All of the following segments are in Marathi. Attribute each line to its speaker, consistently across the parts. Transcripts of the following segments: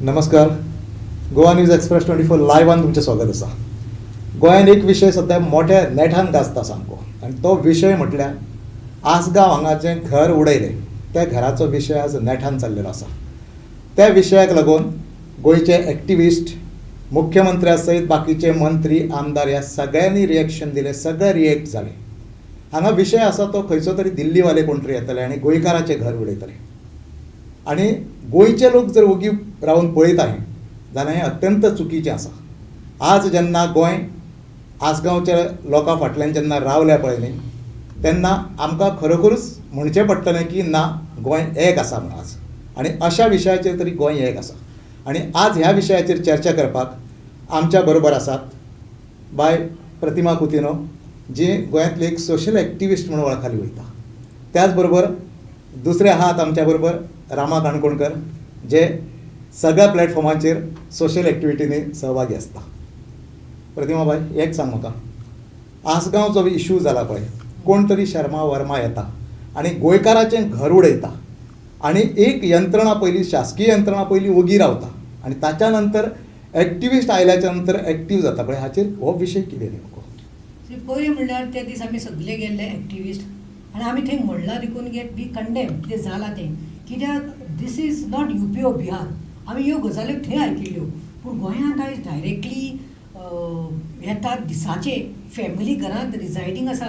Speaker 1: नमस्कार. गोवा न्यूज एक्सप्रेस 24 लायव्हान तुमचें स्वागत आसा. गोंयांत एक विशय सध्या मोठ्या नेटान गाजता सामको, आनी तो विशय म्हटल्यार आसगांव हांगा जें घर उडयलें त्या घराचो विशय आज नेटान चल्लेलो आसा. त्या विशयाक लागून गोंयचे एक्टिविस्ट, मुख्यमंत्र्या सयत बाकीचे मंत्री, आमदार ह्या सगळ्यांनी रिएक्शन दिलें, सगळे रिएक्ट जाले. हांगा विशय आसा तो खंयचो तरी दिल्लीवाले कोण तरी येतले आनी गोंयकाराचें घर उडयतले. आनी गोंयचे लोक जर ओगी रावन पळयताय जाल्यार हें अत्यंत चुकीचें आसा. आज जेन्ना गोंय आसगांवच्या लोकां फाटल्यान जेन्ना रावल्या पळय न्ही, तेन्ना आमकां खरोखरूच म्हणचें पडटलें की ना, गोंय एक आसा म्हणून आज. आनी अशा विशयाचेर तरी गोंय एक आसा. आनी आज ह्या विशयाचेर चर्चा करपाक आमच्या बरोबर आसात बाय प्रतिमा कुतिनो, जी गोंयांतली एक सोशल एक्टिविस्ट म्हणून वळखली वयता. त्याच बरोबर दुसरे आहात आमच्या बरोबर रामा काणकोणकर, जे सगळ्या प्लॅटफॉर्माचेर सोशल एक्टिविटींनी सहभागी असता. प्रतिमा बाय, एक सांग म्हाका, आसगांव जो इशू जाला पळय, कोण तरी शर्मा वर्मा येता आनी गोंयकाराचें घर उडयता आनी एक यंत्रणा पयली, शासकीय यंत्रणा पयली ओगी रावता आनी ताच्या नंतर एक्टिविस्ट आयल्याच्या नंतर एक्टीव जाता पळय, हाचेर हो विशय कितें नेमको?
Speaker 2: पयलीं म्हणल्यार ते दीस आमी सगळे गेल्ले एक्टिविस्ट आनी आमी थंय म्हणलां देखून वी कंडेम कितें जालां तें, कित्याक दीस इज नॉट UP ओ बिहार. आमी ह्यो गजाल्यो थंय आयकिल्ल्यो, पूण गोंयांत आयज डायरेक्टली येतात दिसाचे, फॅमिली घरांत रिजायडींग आसा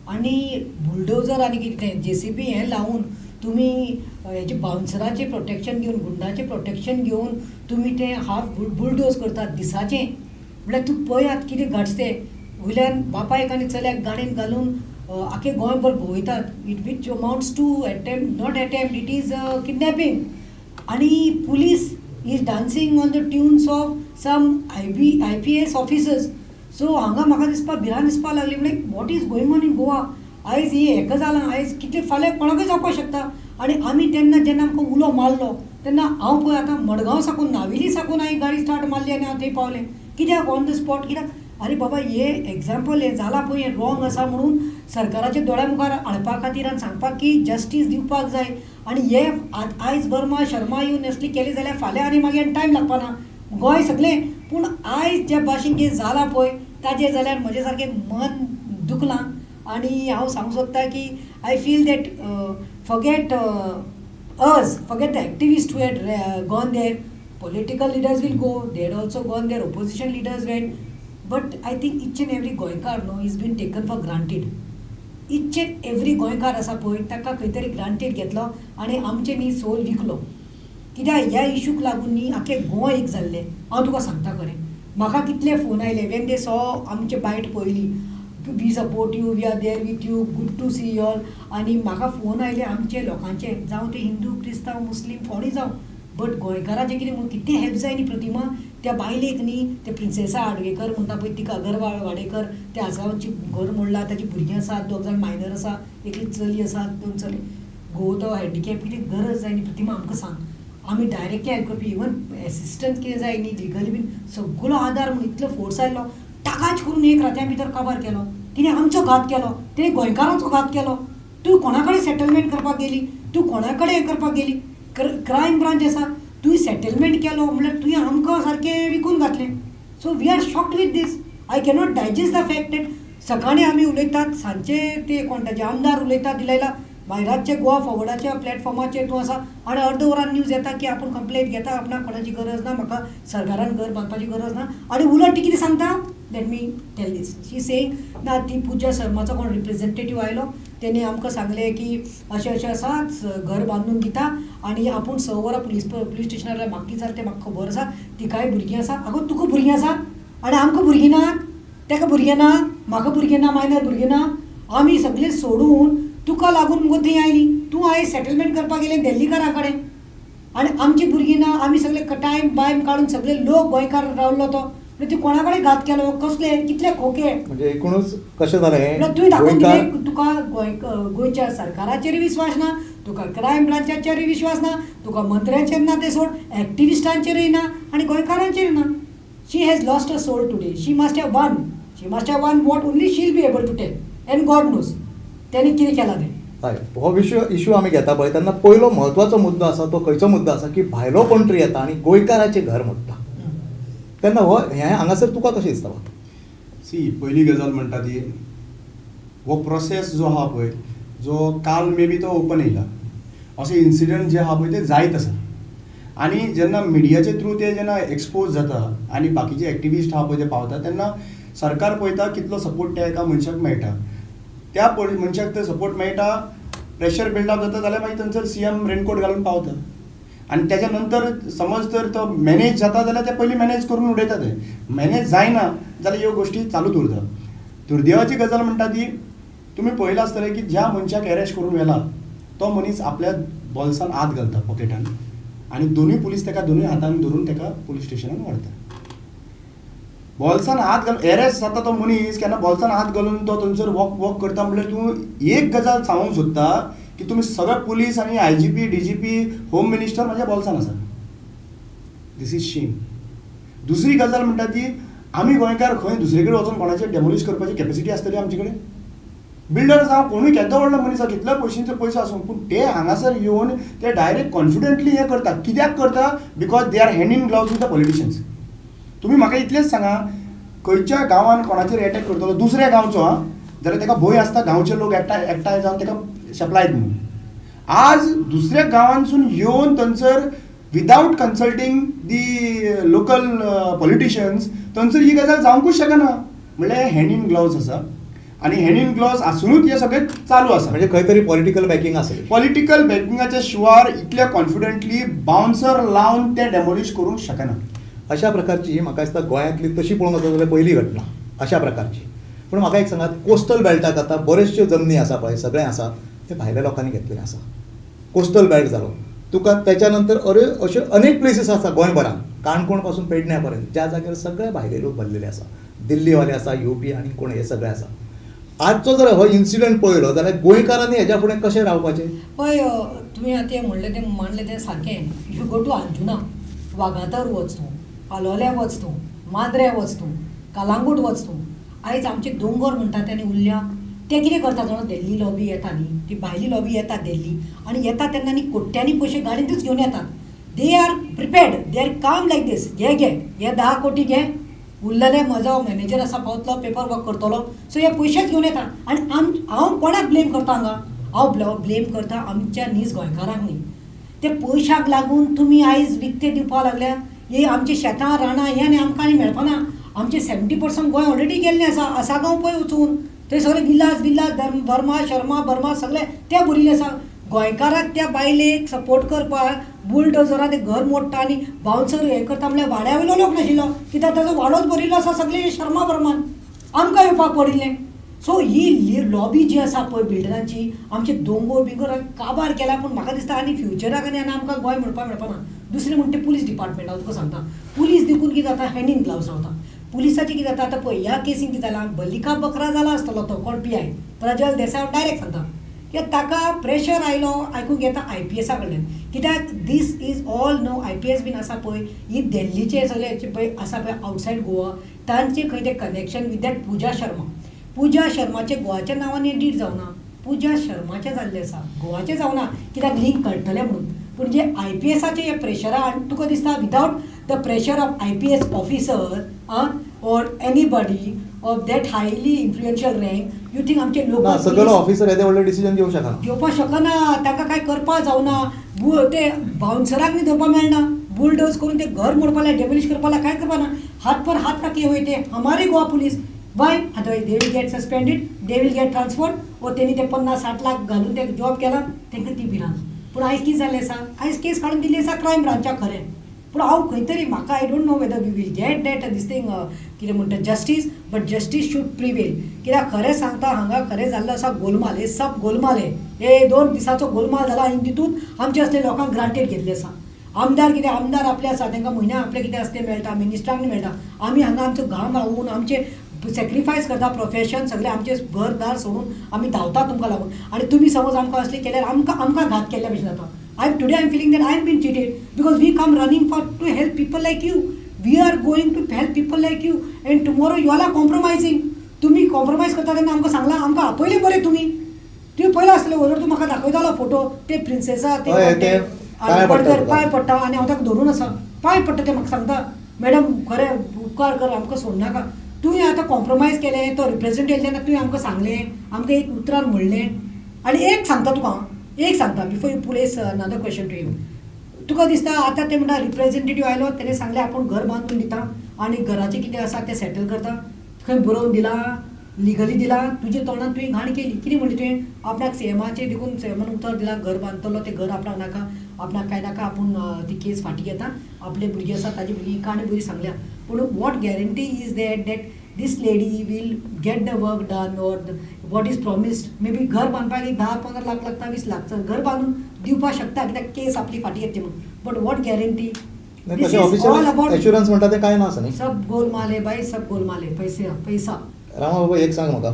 Speaker 2: आनी बुलडोजर आनी कितें JCB हें लावून तुमी हेचे बाउन्सराचें प्रोटेक्शन घेवन, गुंडाचें प्रोटेक्शन घेवन तुमी तें हाफ बुलडोज करतात दिसाचें. म्हळ्यार तूं पळयात कितें घडटा तें. वयल्यान बापायक आनी चल्याक गाडयेन घालून आख्खे गोंयभर भोंवयतात. Which amounts to not attempt, it is kidnapping. आनी police is dancing on the tunes of some IPS officers. So हांगा म्हाका भिरांत दिसपाक लागली, म्हणजे what is going on in Goa. आयज हें हेका जालां, आयज कितें फाल्यां कोणाकय जावपाक शकता. आनी आमी जेन्ना आमकां उलो मारलो तेन्ना हांव पळय आतां मडगांव साकून, नावेली साकून हांवें गाडी स्टार्ट मारली आनी हांव थंय पावलें. कित्याक ऑन द स्पॉट, कित्याक अरे बाबा हे एग्जाम्पल हें जालां पळय, हें रॉंग आसा म्हणून सरकाराच्या दोळ्या मुखार हाडपा खातीर आनी सांगपाक की जस्टीस दिवपाक जाय. आनी हे आयज वर्मा शर्मा येवन असली केली जाल्यार फाल्यां आनी मागीर टायम लागपाना गोंय सगळें. पूण आयज ज्या भाशेन कितें जालां पळय ताजेर जाल्यार म्हजे सारकें मन दुखलां. आनी हांव सांगूंक सोदतां की I feel that forget the activist who had gone there. Political leaders will go, they had also gone there, opposition leaders went, but I think each and every Goinkar is been taken for granted. Each and every Goinkar असा पळय ताका खंय तरी ग्रांटेड घेतलो आनी आमचे न्ही सोल विकलो. कित्याक ह्या इशूक लागून न्ही आख्खे गोंय एक जाल्लें. हांव तुका सांगता खरें, म्हाका कितले फोन आयले वेन दे सॉ आमचे बायट पळयली, we support you, we are there with you, good to see you all. आनी म्हाका फोन आयले आमचे लोकांचे, जावं ते हिंदू, क्रिस्तांव, मुस्लीम कोणूय जावं, बट गोंयकाराचें कितें म्हणून कितें हेल्प जाय न्ही प्रतिमा. त्या बायलेक न्ही ते प्रिन्सेसा आडवेकर म्हणटा पळय, तिका अगरवाळ वाडेकर, त्या आसगांवची घर मोडला, ताची भुरगीं आसात, 2 जाण मायनर आसा, एकली चली आसा, 2 चले. गो तो हँडिकॅप कितें गरज जाय न्ही प्रतिमा आमकां सांग. आमी डायरेक्टली हेल्प करपी, इवन एसिस्टंट कितें जाय न्ही लिगली बीन सगळो आदार म्हणून इतलो फोर्स आयलो, टाकाच करून एक रात्या भितर काबार केलो. तिणें आमचो घात केलो, तिणें गोंयकारांचो घात केलो. तूं कोणा कडेन सेटलमेंट करपाक गेली, तूं कोणा कडेन हें करपाक गेली, क्रायम ब्रांच आसा, तुवें सेटलमेंट केलो म्हणल्यार तुवें आमकां सारकें विकून घातलें. So we are shocked with this. I cannot digest the fact that सकाळीं आमी उलयतात, सांजचे ते कोणताचे आमदार उलयतात दिलायला भायराचे गोवा फॉरवर्डाच्या प्लॅटफॉर्माचेर तूं आसा आनी अर्द वरान न्यूज येता की आपूण कंप्लेंट घेता, आपणाक कोणाची गरज ना, म्हाका सरकारान घर बांदपाची गरज ना. आनी उलट ती कितें सांगता, लेट मी टेल दीस, शी सेईंग ना, ती पूजा शर्माचो कोण रिप्रेझेंटेटीव आयलो, तेणे आमकां सांगलें की अशें अशें आसा, घर बांदून दिता आनी आपूण 6 वरां पुलीस स्टेशनार म्हाका जालें तें म्हाका खबर आसा. तिकाय भुरगीं आसा. आगो तुका भुरगीं आसा आनी आमकां भुरगीं नात, तेका भुरगीं ना, म्हाका भुरगीं ना, मायनर भुरगीं ना. आमी सगळें सोडून तुका लागून मुगो थंय आयलीं. तूं आयज सेटलमेंट करपाक गेलें दिल्लीकारा कडेन आनी आमची भुरगीं ना. आमी सगळे टायम बायम काडून सगळे लोक गोंयकार रावल्लो तो. ती कोणा कडेन घात केलो, कसले कितले खोके.
Speaker 1: म्हणजे एकूणच कशें जालें,
Speaker 2: तुवें दाखोवन दिलें तुका गोंयच्या सरकाराचेर विश्वास ना, तुका क्रायम ब्रांचाचेरय विश्वास ना, तुका मंत्र्यांचेर ना, ते सोड एक्टिविस्टांचेरय ना आनी गोंयकारांचेर ना. She has lost a soul today. She must have won what only she will be able to tell, and God knows तेणी कितें केलां तें.
Speaker 1: हय हो इश्यू आमी घेता पळय तेन्ना पयलो म्हत्वाचो मुद्दो आसा तो खंयचो मुद्दो आसा की भायलो कोण तरी येता आनी गोंयकाराचें घर मोडटा तेन्ना हो हें हांगासर तुका कशें दिसता
Speaker 3: सी पयली गजाल म्हणटा ती हो प्रोसेस जो आहा पळय जो काल मे बी तो ओपन येयला अशे इन्सिडंट जे आहा पळय ते जायत आसा आनी जेन्ना मिडियाचे थ्रू ते जेन्ना एक्सपोज जाता आनी बाकीचे एक्टिविस्ट आहा पळय ते पावता तेन्ना सरकार पळयता कितलो सपोर्ट त्या एका मनशाक मेळटा त्या मनशाक ते सपोर्ट मेळटा प्रेशर बिल्डअप जाता जाल्यार मागीर थंयसर CM रेनकोट घालून पावता आनी तेच्या नंतर समज तर तो मॅनेज जाता जाल्यार ते पयलीं मॅनेज करून उडयता ते मॅनेज जायना जाल्यार ह्यो गोश्टी चालूच उरता दुर्दैवाची गजाल म्हणटा ती तुमी पळयलां आसतलें की ज्या मनशाक अरेस्ट करून व्हेला तो मनीस आपल्या बॉल्सान हात घालता पॉकेटान आनी दोनूय पुलीस ताका दोनूय हातान धरून ताका पुलीस स्टेशनान व्हरता बॉल्सान हात घालून अरेस्ट जाता तो मनीस केन्ना बॉल्सान हात घालून तो थंयसर वॉक करता म्हणल्यार तूं एक गजाल सांगूंक सोदता की तुमी सगळे पुलीस आनी IGP DGP होम मिनिस्टर म्हाज्या बॉल्सान आसा दीस इज शेम दुसरी गजाल म्हणटा ती आमी गोंयकार खंय दुसरे कडेन वचून कोणाचें डेमोलिश करपाची कॅपेसिटी आसतली आमचे कडेन बिल्डर जावं कोणूय केदो व्हडलो मनीस आसा कितल्या पयशांचो पयसो आसूं पूण ते हांगासर येवन ते डायरेक्ट कॉन्फिडंटली हें करता कित्याक करता because they are hand in gloves with the politicians तुमी म्हाका इतलेंच सांगा खंयच्या गांवान कोणाचेर एटॅक करतलो दुसऱ्या गांवचो जाल्यार ताका भंय आसता गांवचे लोक एकठांय जावन ताका शेपलायत म्हणून आज दुसऱ्या गांवांसून येवन थंयसर विदाउट कन्सल्टींग दी लोकल पॉलिटिशियन्स थंयसर ही गजाल जावंकूच शकना म्हणल्यार हँड इन ग्लव्स आसा आनी हँड इन ग्लव्स आसुनूच हे सगळें चालू आसा
Speaker 1: म्हणजे खंय तरी पॉलिटिकल बॅकिंग आसली
Speaker 3: पॉलिटिकल बॅकिंगाच्या शिवार इतल्या कॉन्फिडंटली बाउन्सर लावन ते डेमोलिश करूंक शकना
Speaker 1: अशा प्रकारची म्हाका दिसता गोंयांतली तशी पळोवंक वचत जाल्यार पयली घटना अशा प्रकारची पूण म्हाका एक सांगात कोस्टल बेल्टाक आतां बऱ्योचश्यो जमनी आसा पळय सगळें आसा ते भायल्या लोकांनी घेतलेलें आसा कोस्टल बेल्ट जालो तुका त्याच्या नंतर अशे अनेक प्लेसीस आसा गोंयभरान काणकोण पासून पेडण्या पर्यंत ज्या जाग्यार सगळे भायले लोक भरलेले आसा दिल्लीवाले आसा UP आनी कोण हे सगळे आसा आजचो जर हो इन्सिडंट पळयलो जाल्यार गोंयकारांनी हेच्या फुडें कशें रावपाचें
Speaker 2: पळय तुमी आतां तें म्हणलें तें मांडलें तें सारकें if you go to Anjuna वागातर वच तूं पालोल्या वच तूं मांद्रे वच तूं कलांगूट वच तूं आयज आमचे दोंगर म्हणटा तेणी उरल्या ते कितें करता जाणा दिल्ली लॉबी येता न्ही ती भायली लॉबी येता दिल्ली आनी येता तेन्ना न्ही कोट्यांनी पयशे गाडयेंतूच घेवन येतात they are prepared they are काम लायक दीस घे हे 10 कोटी घे उरलेले म्हजो मॅनेजर आसा पावतलो पेपर वर्क करतलो सो हे पयशेच घेवन येता आनी हांव कोणाक ब्लेम करता हांगा हांव ब्लेम करता आमच्या नीज गोंयकारांक न्ही ते पयशाक लागून तुमी आयज विकते दिवपाक लागल्या हे आमचे शेतां रानां हें आनी आमकां आनी मेळपाना आमचे 70% गोंय ऑलरेडी गेल्लें आसा गांव पळय वचून ते सगळे विलास वर्मा शर्मा सगळे ते भरिल्ले आसा गोंयकाराक त्या बायलेक सपोर्ट करपाक बुलडोजरा ते घर मोडटा आनी बाउन्सर हें करता म्हणल्यार वाड्या वयलो लोक नाशिल्लो कित्याक ताजो वाडोच भरिल्लो आसा सगळे शर्मा वर्मान आमकां येवपाक पडिल्लें सो ही लॉबी जी आसा पळय बिल्डरांची आमचे दोंगर काबार केला पूण म्हाका दिसता आनी फ्युचराक आनी आमकां गोंय म्हणपाक मेळपाना दुसरें म्हणटा ते पुलीस डिपार्टमेंट हांव तुका सांगता पुलीस देखून कितें जाता हँड इन ग्लव्स रावता पुलिसाचें कितें जाता आतां पळय ह्या केसीन कितें जालां बल्लिका बकरा जाला आसतलो तो कोण PI प्रज्वल देसाय डायरेक्ट सांगता कित्याक ताका प्रेशर आयलो आयकूंक येता IPSा कडल्यान कित्याक this is all no IPS been आसा पळय ही दिल्लीचे सगळे पळय आसा पळय आवटसायड गोवा तांचे खंय ते कनेक्शन विथ दॅट पुजा शर्माचे गोवाच्या नांवान एडिट जावना पुजा शर्माचें जाल्लें आसा गोवाचें जावना कित्याक लिंक कळटलें म्हणून पूण जे IPSाचे हे प्रेशरान तुका दिसता without the pressure of IPS officer or anybody of that highly influential rank you think आमचे लोकल
Speaker 1: सगळो ऑफिसर येदे व्हडले डिसिजन घेवपाक
Speaker 2: शकना ताका काय करपाक जावना ते बाउन्सराक न्ही धरपाक मेळना बुलडोज करून ते घर मोडपाक डेमोलिश करपाक काय करपाना हात पर हात राखी वय ते हमारे Goa police Y otherwise they will get suspended they will get transferred व तेणी ते 50-60 लाख घालून ते जॉब केला तांकां ती भिरांत पूण आयज कितें जाल्लें आसा आयज केस काडून दिल्ली आसा क्रायम ब्रांचाक खरें पूण हांव खंय तरी म्हाका I don't know whether we will get that this thing कितें म्हणटा justice but justice should prevail कित्याक खरें सांगता हांगा खरें जाल्लो आसा गोलमाल हे सब गोलमाल हे 2 दिसाचो गोलमाल जाला आनी तितून आमचे असले लोकांक ग्रांटेड घेतले आसा आमदार कितें आमदार आपले आसा तांकां म्हयन्याक आपले कितें आसता मेळटा मिनिस्टरांक मेळटा आमी हांगा आमचो घाम व्हांवून आमचे सॅक्रिफायस करता प्रोफेशन सगळे आमचे घरदार सोडून आमी धांवता तुमकां लागून आनी तुमी समज आमकां असले केल्यार आमकां घात केल्ल्या भशेन जाता Today I'm feeling that I'm being cheated because we come running to help people like you. We are going to help people like you and tomorrow you all are compromising. तुम्ही कॉम्प्रोमाइज करता तेन्ना आमकां सांगला आमकां आपयले बरे तुम्ही तुवें पळयला आसतलें ओनर तूं म्हाका दाखयतालो फोटो ते प्रिन्सेसा ते
Speaker 1: हय, ते पांय पडटा तुका.
Speaker 2: पांय पडटा आनी हांव ताका धरून आसा पांय पडटा ते म्हाका सांगता मॅडम खरें उपकार कर आमकां सोडनाका तुवें आतां कॉम्प्रोमायज केलें तो रिप्रेझेंट येयले तेन्ना तुवें आमकां सांगलें आमकां एक उतरान म्हणलें आनी एक सांगता तुका एक सांगता before you place another question to you तुका दिसता आतां ते म्हणटा रिप्रेझेंटेटीव आयलो तेणें सांगलें आपूण घर बांदून दिता आनी घराचें कितें आसा तें सेटल करता खंय बरोवन दिला लिगली दिला तुज्या तोंडान तुवें घाण केली कितें म्हणलें तुवें आपणाक सीएमाचेर देखून सीएमान उतर दिला घर बांदतलो तें घर आपणाक नाका आपणाक काय नाका आपूण ती केस फाटी घेता आपले भुरगीं आसा ताजी भुरगीं काणी बरी सांगल्या पूण what guarantee is that this lady will get the work done or what is promised maybe घर बांदपाक एक 10-15 लाख लागता 20 लाख घर बांदून दिवपाक शकता कित्याक केस आपली फाटी येते म्हणून बट वॉट गॅरंटी
Speaker 1: तशें ऑफिशियल एश्युरन्स म्हणटा ते काय ना आसा न्ही
Speaker 2: सब गोलमाल है भाई सब गोलमाल है पैसा
Speaker 1: रामा बाबा एक सांग म्हाका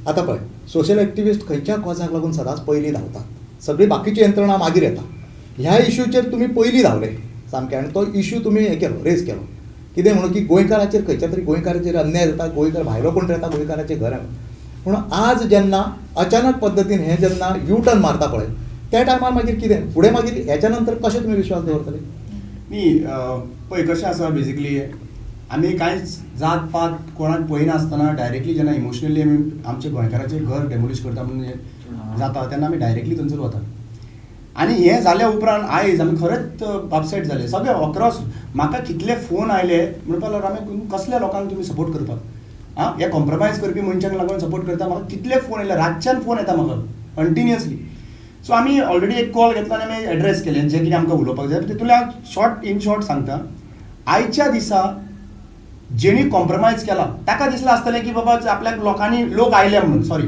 Speaker 1: आतां पळय सोशल एक्टिविस्ट खंयच्या कॉजाक लागून सदांच पयलीं धांवतात सगळी बाकीची यंत्रणा मागीर येता ह्या इश्यूचेर तुमी पयलीं धांवले सामके आनी तो इश्यू तुमी हें केलो रेज केलो कितें म्हणून की गोंयकाराचेर खंयच्या तरी गोंयकाराचेर अन्याय जाता गोंयकार भायलो कोण येता गोंयकाराचें घरान म्हणून आज जेन्ना अचानक पद्दतीन हें जेन्ना यू टर्न मारता पळय त्या टायमार मागीर कितें फुडें मागीर हेच्या नंतर कशें तुमी विश्वास दवरतले
Speaker 3: न्ही पळय कशें आसा बेजिकली आमी कांयच जात पात कोणाक पळयनासतना डायरेक्टली जेन्ना इमोशनली आमी आमचे गोंयकाराचें घर डेमोलिश करता म्हणून जाता तेन्ना आमी डायरेक्टली थंयसर वता आनी हें जाल्या उपरांत आयज आमी खरेंच अपसेट जाले सगळे अक्रॉस म्हाका कितले फोन आयले म्हणपाक लागलो रामे कसल्या लोकांक तुमी सपोर्ट करतात आं हे कॉम्प्रोमायज करपी मनशांक लागून सपोर्ट करता म्हाका कितले फोन येयले रातच्यान फोन येता म्हाका कंटिन्युअसली सो आमी ऑलरेडी एक कॉल घेतलो आनी आमी एड्रेस केलें जें कितें आमकां उलोवपाक जाय तितूंतले हांव इन शॉर्ट सांगता आयच्या दिसा जेणी कॉम्प्रोमायज केला ताका दिसलें आसतलें की बाबा आपल्याक लोक आयले म्हणून सॉरी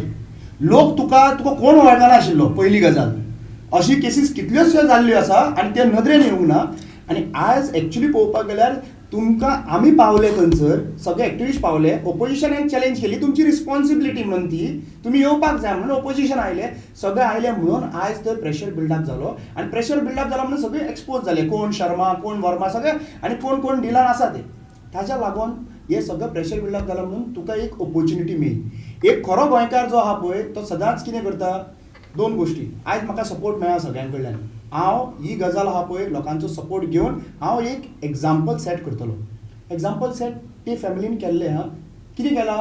Speaker 3: लोक तुका कोण वळखना आशिल्लो पयली गजाल अशी केसीस कितल्योशो जाल्ल्यो आसा आनी ते नदरेन येवंक ना आनी आज एक्चुली पळोवपाक गेल्यार तुमकां आमी पावले थंयसर सगळे एक्टिविस्ट पावले ओपोजिशनान चॅलेंज केली तुमची रिस्पॉन्सिबिलिटी म्हणून ती तुमी येवपाक जाय म्हणून ओपोजिशन आयले सगळे आयले म्हणून आयज थंय प्रेशर बिल्डअप जालो आनी प्रेशर बिल्डअप जालो म्हणून सगळे एक्सपोज जाले कोण शर्मा कोण वर्मा सगळे आनी कोण कोण डिलान आसा ते ताच्या लागून हे सगळं प्रेशर बिल्डअप जालां म्हणून तुका एक ऑपॉर्च्युनिटी मेळ्ळी एक खरो गोंयकार जो आहा पळय तो सदांच कितें करता दोन गोष्टी आयज म्हाका सपोर्ट मेळ्ळा सगळ्यां कडल्यान हांव ही गजाल आहा पळय लोकांचो सपोर्ट घेवन हांव एक एग्जाम्पल सेट करतलो एग्जाम्पल सेट ते फॅमिलीन केल्लें हा कितें केलां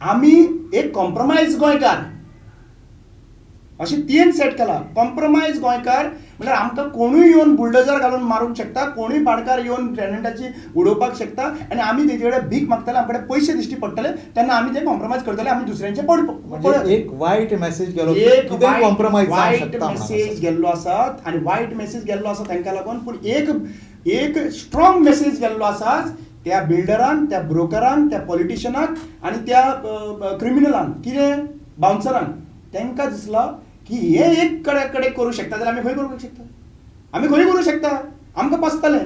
Speaker 3: आमी एक कॉम्प्रोमायज गोंयकार अशें तीन सेट केला कॉम्प्रोमायज गोंयकार म्हळ्यार आमकां कोणूय येवन बुलडोजर घालून मारूंक शकता कोणूय पाडकार येवन टॅनंटाची उडोवपाक शकता आनी आमी तेजे कडेन भीक मागतले आमचे कडेन पयशे दिश्टी पडटले तेन्ना आमी ते कॉम्प्रोमायज करतले आमी दुसऱ्यांचे
Speaker 1: म्हणजे एक वायट मेसेज गेलो
Speaker 3: एक
Speaker 1: कॉम्प्रोमायज
Speaker 3: वायट मेसेज गेल्लो आसा आनी वायट मेसेज गेल्लो आसा तांकां लागून पूण एक स्ट्रॉंग मेसेज गेल्लो आसा त्या बिल्डरान त्या ब्रोकरान त्या पॉलिटिशनाक आनी त्या क्रिमिनलान कितें बाउन्सरान तांकां दिसला की हे एक कडेन करूं शकता जाल्यार आमी खंय करूंक शकता आमी खंय करूं शकता आमकां पसतलें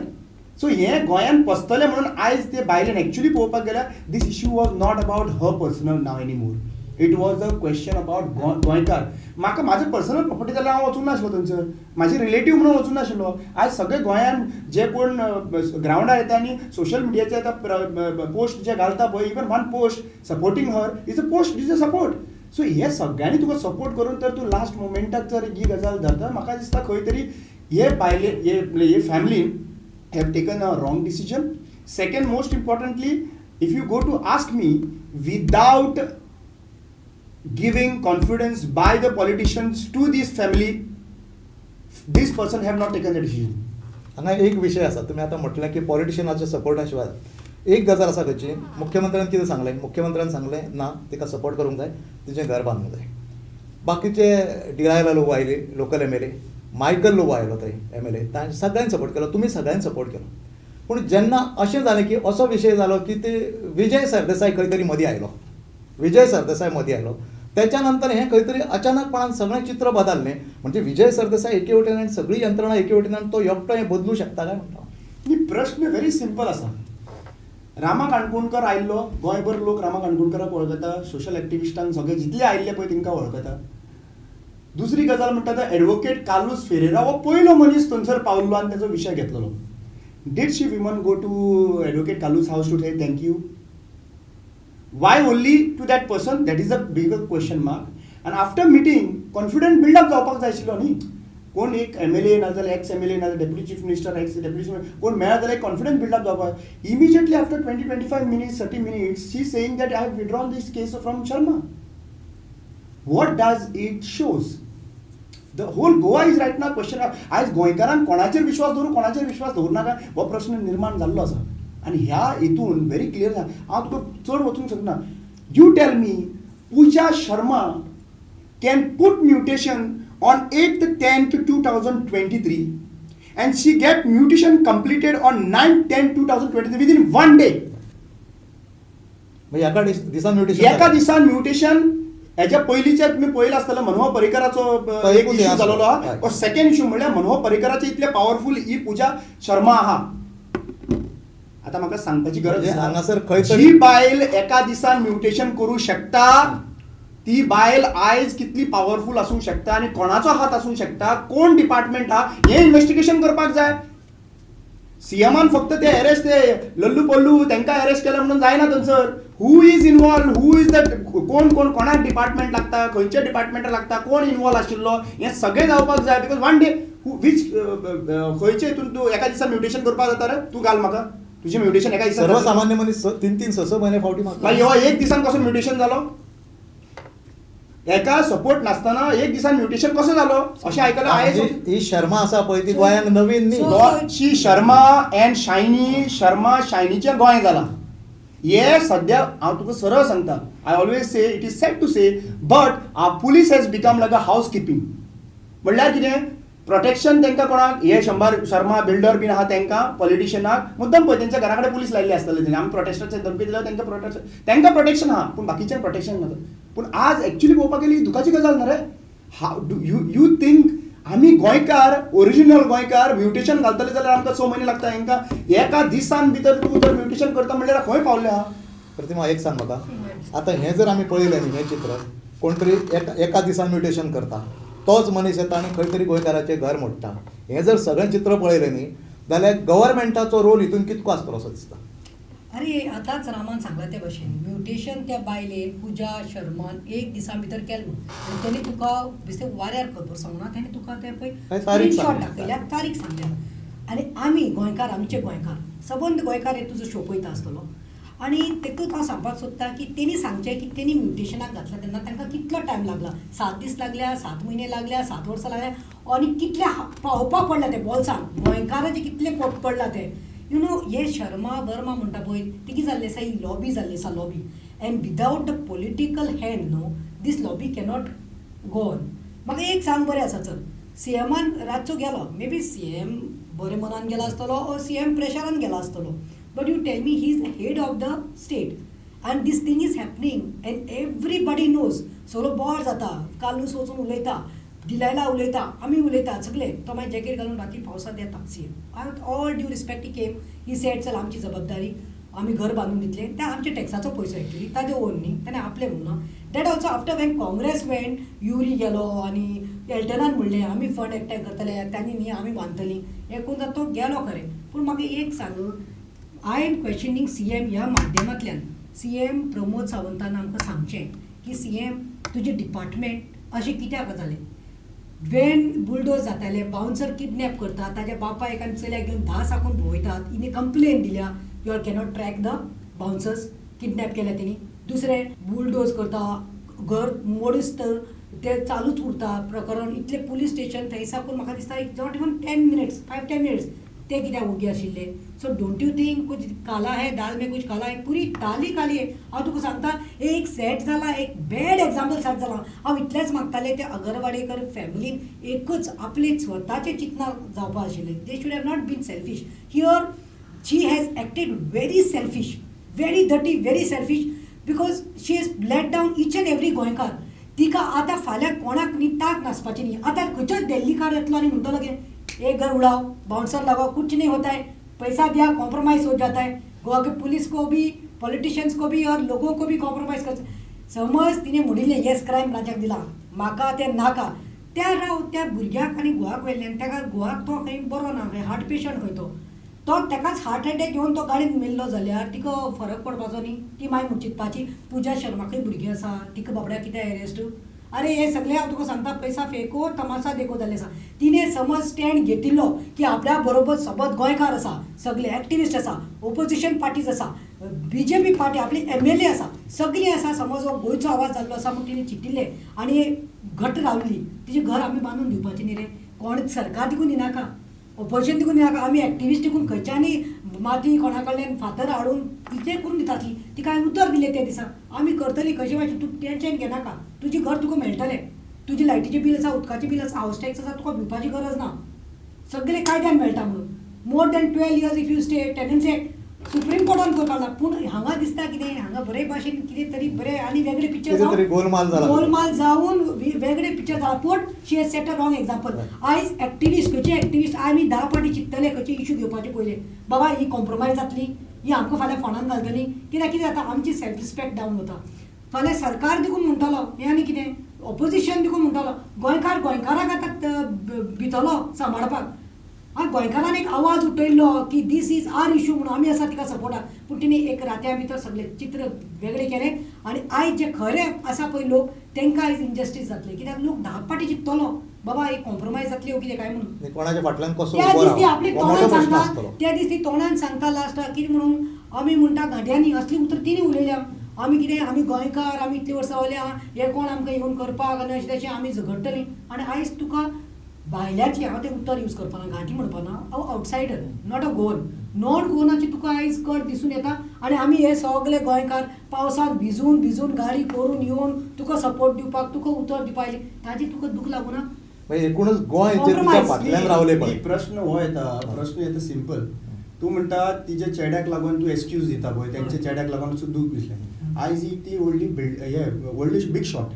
Speaker 3: सो हें गोंयान पसतलें म्हणून आयज ते भायल्यान एक्चुली पळोवपाक गेल्यार this issue was not about her personal now any more it was a question about गोंयकार म्हाका म्हाजें पर्सनल प्रॉपर्टी जाल्यार हांव वचूंक नाशिल्लो थंयसर म्हाजे रिलेटीव म्हणून वचूंक नाशिल्लो आयज सगळे गोंयान जे कोण ग्रावंडार येता आनी सोशल मिडियाचेर आतां पोस्ट जे घालता पळय even one post supporting her is a post is a support so हे सगळ्यांनी तुका सपोर्ट करून तर तूं लास्ट मोमेंटाक जर ही गजाल धरता म्हाका दिसता खंय तरी हे बायले हे फॅमिलीन have taken a wrong decision second most importantly if you go to ask me without giving confidence by the politicians to this family this person have not taken the decision
Speaker 1: हांगा एक विशय आसा तुमी आतां म्हटलें की पॉलिटिशियनाच्या सपोर्टा शिवाय एक गजाल आसा खंयची मुख्यमंत्र्यान कितें सांगलें मुख्यमंत्र्यान सांगलें ना तिका सपोर्ट करूंक जाय तिचें घर बांदूंक जाय बाकीचे डिरायला लोक आयले लोकल MLA मायकल लोक आयलो थंय MLA तांणी सगळ्यांनी सपोर्ट केलो तुमी सगळ्यांनी सपोर्ट केलो पूण जेन्ना अशें जालें की असो विशय जालो की ते विजय सरदेसाय खंय तरी मदीं आयलो त्याच्या नंतर हें खंय तरी अचानकपणान सगळें चित्र बदललें म्हणजे विजय सरदेसाय एके वटेन आनी सगळी यंत्रणा एके वटेन आनी तो एकटो हें बदलू शकता काय म्हणटा
Speaker 3: प्रश्न व्हेरी सिंपल आसा रामा काणकोणकर आयिल्लो गोंयभर लोक रामा काणकोणकराक वळखता सोशल एक्टिविस्टांक सगळे जितले आयिल्ले पळय तांकां वळखता दुसरी गजाल म्हणटा तो एडवोकेट कार्लोस फेरेरा हो पयलो मनीस थंयसर पावल्लो आनी ताचो विशय घेतलेलो did she women go to advocate Carlos house to say thank you why only to that person that is a bigger question mark आनी आफ्टर मिटींग कॉन्फिडंट बिल्डअप जावपाक जाय आशिल्लो न्ही. कोण एक MLA नाजाल्यार एक्स MLA नाजाल्यार deputy chief minister ex deputy chief minister कोण मेळ्ळा जाल्यार कॉन्फिडंस बिल्डअप जावपाक. Immediately after 20-25 minutes 30 minutes she saying that I have withdrawn this case from Sharma. What does it shows? The whole Goa is right now question. आयज गोंयकारांक कोणाचेर विश्वास दवरूं कोणाचेर विश्वास दवरनाका हो प्रश्न निर्माण जाल्लो आसा. आनी ह्या हितून व्हेरी क्लियर हांव तुका चड वचूंक शकना. You tell me Puja Sharma can put mutation on 8/10/2023 and she get mutation completed on 9/10/2023 within 1 day.
Speaker 1: म्हणजे एका दिसान म्युटेशन
Speaker 3: एका दिसान म्युटेशन. हेच्या पयलींचे तुमी पळयला आसतलो मनोहर पर्रीकराचो एक इश्यू जाल्लो आहा. सेकंड इश्यू म्हणल्यार मनोहर पर्रीकराचे इतले पावरफुल ही पूजा शर्मा आहा. आता म्हाका सांगपाची गरज
Speaker 1: म्हणजे
Speaker 3: ना.
Speaker 1: हांगासर खंय तरी
Speaker 3: जी बायल एका दिसान म्युटेशन करू शकता ती बायल आयज कितली पॉवरफुल आसूंक शकता आनी कोणाचो हात आसूंक शकता कोण डिपार्टमेंट हा हे इन्व्हेस्टिगेशन करपाक जाय. सीएमान फक्त ते अरेस्ट ते लल्लू पल्लू तांकां अरेस्ट केलं म्हणून जायना थंयसर. Who is involve who is the कोण कोण कोणाक डिपार्टमेंट लागता खंयच्या डिपार्टमेंट लागता कोण इनवॉल्व आशिल्लो हें सगळें जावपाक जाय. बिकॉज वन डे वीच खंयचे हितून तूं एका दिसा म्युटेशन करपाक जाता रे. तूं घाल म्हाका तुजें म्युटेशन एका दिसा.
Speaker 1: सर्वसामान्य मनीस 3-6 महिने फावटी
Speaker 3: मागीर हो एक दिसान कसो म्युटेशन जालो. एका सपोर्ट नासतना एक दिसान म्युटेशन कसो जालो अशें आयकलां आयज.
Speaker 1: ही शर्मा आसा पळय ती गोंयांत नवीन न्ही.
Speaker 3: शी शर्मा अँड शायनी शर्मा शायनीचें गोंय जाला. हे सद्या हांव तुका सरळ सांगता. I always say it is sad to say but police has become like a house keeping. म्हणल्यार कितें प्रोटेक्शन तांकां कोणाक हे शर्मा बिल्डर बीन आहा तांकां पॉलिटिशियनाक मुद्दम पळय तेंच्या घरा कडेन पुलीस लायिल्ले आसतले तेणी आमी प्रोटेस्टाचे धमकी दिल्यार तांकां प्रोटेक्शन आहा पूण बाकीच्यांक प्रोटेक्शन ना. पूण आज एक्चुअली पळोवपाक गेली दुखाची गजाल ना रे. हाव डू यू थिंक आमी गोंयकार ओरिजिनल गोंयकार म्युटेशन घालतले जाल्यार आमकां 6 म्हयने लागता. हांकां एका दिसान भितर तूं जर म्युटेशन करता म्हणल्यार खंय पावले आहा.
Speaker 1: प्रतिमा एक सांग म्हाका आतां हें जर आमी पळयलें न्ही हें चित्र कोण तरी एका दिसान म्युटेशन करता तोच मनीस येता आनी खंय तरी गोंयकाराचें घर मोडटा. हें जर सगळें चित्र पळयलें न्ही जाल्यार गव्हर्मेंटाचो रोल हितून कितको आसतलो असो दिसता.
Speaker 2: अरे आतांच रामान सांगला ते भशेन म्युटेशन त्या बायलेन पूजा शर्मान एक दिसा भितर केलें आनी तेणी तुका बेश्टें वाऱ्यार खबर सांगना तेणी तुका तें पळय
Speaker 1: तारीख
Speaker 2: स्क्रीनशॉट दाखयल्या तारीख सांगल्या. आनी आमी गोंयकार आमचे गोंयकार सबंद गोंयकार हे तुजो शो पळयता आसतलो आनी तेतूंत हांव सांगपाक सोदतां की तेणी सांगचें की तेणी म्युटेशनाक घातल्या तेन्ना तांकां कितलो टायम लागला. 7 दीस लागल्या 7 म्हयने लागल्या 7 वर्सां लागल्या आनी कितले पावोवपाक पडला ते बोल्सांक गोंयकाराचे कितले पोट पडला ते. यू नो हे शर्मा वर्मा म्हणटा पळय ती कितें जाल्लें आसा ही लॉबी जाल्ली आसा lobby and without the political hand no this lobby cannot go on. म्हाका एक सांग बरें आसा चल सीएमान रातचो गेलो मे बी सीएम बरे मनान गेलो आसतलो ऑर सीएम प्रेशरान गेलो आसतलो but you tell me he is the head of the state and this thing is happening and everybody knows सगळो बोर जाता कालूस वचून उलयता दिलायला उलयता आमी उलयता सगळे तो मागीर जॅकेट घालून राती पावसांत येता CM all due respect he came he said चल आमची जबाबदारी आमी घर बांदून दितले ते आमच्या टॅक्साचो पयसो एक्चुअली ताजे ओन न्ही ताणें आपलें म्हणून ना. That also after Wien Congress went Yuri गेलो आनी एल्टनान म्हणलें आमी फंड एकठांय करतले त्यांनी न्ही आमी बांदतलीं हें करून जाता तो गेलो खरें. पूण म्हाका एक सांग आय एम क्वेश्चनिंग सीएम ह्या माध्यमांतल्यान सीएम प्रमोद सावंतान आमकां सांगचें की सीएम तुजें डिपार्टमेंट अशें कित्याक जालें. वेन बुलडोज जाताले बाउन्सर किडनॅप करता ताज्या बापा एका चल्याक घेवन 10 साकून भोंवयतात इने कंप्लेन दिल्या you are cannot track the bouncers kidnap केल्या तेणी. दुसरे बुलडोज करता घर मोडूस तर ते चालूच उरता प्रकरण इतले पुलीस स्टेशन थंय साकून म्हाका दिसता एक नॉट इवन 10 minutes 5-10 minutes ते कित्याक ओगी आशिल्ले. सो डोंट यू थिंक कुछ काला है दाल में कुछ काला है पुरी टाली काली आहे. हांव तुका सांगता एक सेट जाला एक बॅड एग्जाम्पल सेट जाला. हांव इतलेंच मागतालें ते अगरवाडेकर फॅमिलीन एकच आपले स्वताचे चिंतना जावपा आशिल्लें. They should have not been selfish. Here she has acted very selfish very dirty very selfish because she has let down each and every गोंयकार. तिका आतां फाल्यां कोणाक न्ही ताक नासपाची न्ही. आतां खंयचोच दिल्लीकार येतलो आनी म्हणटलो की एक घर उड़ाओ बाउंसर लगाओ कुछ नहीं होता है पैसा दिया कॉम्प्रोमाइज हो जाता है. गोवा के पुलिस को भी पॉलिटिशियंस को भी और लोगों को भी कॉम्प्रोमाइज कर समज तिने म्हणिल्लें येस क्रायम राज्याक दिला म्हाका तें नाका त्या राव त्या भुरग्याक आनी गोवाक व्हेल्ल्यान ताका गोवाक तो खंय बरो ना खंय हार्ट पेशंट खंय तो ताकाच हार्ट अटॅक घेवन तो गाडयेन मेल्लो जाल्यार तिका फरक पडपाचो न्ही. ती मागीर चिंतपाची पुजा शर्माकय भुरगीं आसा तिका बाबड्या कित्याक अरेस्ट अरे हे सगळे हांव तुका सांगता पैसा फेको तमाशा देखो जाल्ले आसा. तिने समज स्टँड घेतिल्लो की आपल्या बरोबर सोबत गोंयकार आसा, सगळे एक्टिविस्ट आसा, ओपोजिशन पार्टीज आसा, BJP पार्टी आपली MLA आसा, सगळीं आसा. समज हो गोंयचो आवाज जाल्लो आसा म्हणून तिने चिंतिल्ले आनी घट रावली. तिचें घर आमी बांदून दिवपाचें न्ही रे. कोण सरकार देखून दिनाका, ऑपोजिशन देखून दिनाका, आमी एक्टिविस्ट देखून खंयच्यानी माती कोणा कडल्यान फातर हाडून कितें करून दितातली. तिका हांवें उतर दिलें त्या दिसा आमी करतली कशें भाशेन. तूं टेन्शन घेनाका, तुजें घर तुका मेळटलें. तुजें लायटीचें बिल आसा, उदकाचें बिल आसा, हावस टॅक्स आसा, तुका भिवपाची गरज ना. सगळें कायद्यान मेळटा म्हणून. More than 12 years if you stay tenancy act supreme कोर्टान करपाक लागला. पूण हांगा दिसता कितें हांगा बरे भाशेन कितें तरी बरें आनी वेगळे पिक्चर
Speaker 1: कितें तरी गोलमाल जाला.
Speaker 2: गोलमाल जावन वेगळे पिक्चर जाला. पूण she has set a wrong example. आयज एक्टिविस्ट खंयचे एक्टिविस्ट आमी 10 फावटी चिंतले खंयचे इश्यू घेवपाचे पयले. बाबा ही कॉम्प्रोमायज जातली, ही आमकां फाल्यां फोंडान घालतली. कित्याक कितें जाता आमची सेल्फ रिस्पेक्ट डावन वता. फाल्यां सरकार देखून म्हणटलो हें आनी कितें, ऑपोजिशन देखून म्हणटलो गोंयकाराक आतां भितलो सांबाळपाक. गोंयकारान एक आवाज उठयल्लो की दीस इज आर इश्यू म्हणून आमी आसा तिका सपोर्टाक. पूण तिणे एक रात्या भितर सगळे चित्र वेगळे केले आनी आयज जे खरे आसा पळय लोक तांकां आयज इनजस्टीस जातले. कित्याक लोक 10 फावटी चिंततलो बाबा ही कॉम्प्रोमायज जातली हो कितें काय म्हणून.
Speaker 1: कोणाच्या फाटल्यान कसो
Speaker 2: त्या
Speaker 1: उबो
Speaker 2: दिसती
Speaker 1: रावप,
Speaker 2: आपली
Speaker 1: हो
Speaker 2: तोंडान
Speaker 1: मोठो प्रश्न
Speaker 2: सांगता,
Speaker 1: आसतलो.
Speaker 2: त्या दिसती तोंडान सांगता लास्टाक कितें म्हणून आमी म्हणटा गाड्यांनी असली उतर तिणी उलयल्या. आमी कितें आमी गोंयकार आमी इतली वर्सां रावल्या, हे कोण आमकां येवन करपाक आनी अशें तशें आमी झगडटलीं. आनी आयज तुका भायल्याची हांव तें उतर यूज करपाना, घांटी म्हणपाना, हांव outsider not a Goan. Not गोवनाची तुका आयज कर दिसून येता. आनी आमी हे सगळे गोंयकार पावसांत भिजून गाडी करून येवन तुका सपोर्ट दिवपाक, तुका उतर दिवपाक आयले. ताजी तुका दूख लागूना.
Speaker 1: म्हणजे एकूणच गोंय जे तिच्या
Speaker 2: Compromise.
Speaker 1: फाटल्यान रावले पळय.
Speaker 3: प्रश्न हो येता सिंपल. तूं म्हणटा तिच्या चेड्याक लागून तूं एक्सक्यूज दिता पळय, तेंच्या चेड्याक लागून तुका दूख दिसलें. आयज ही ती व्हडली बीग शॉट.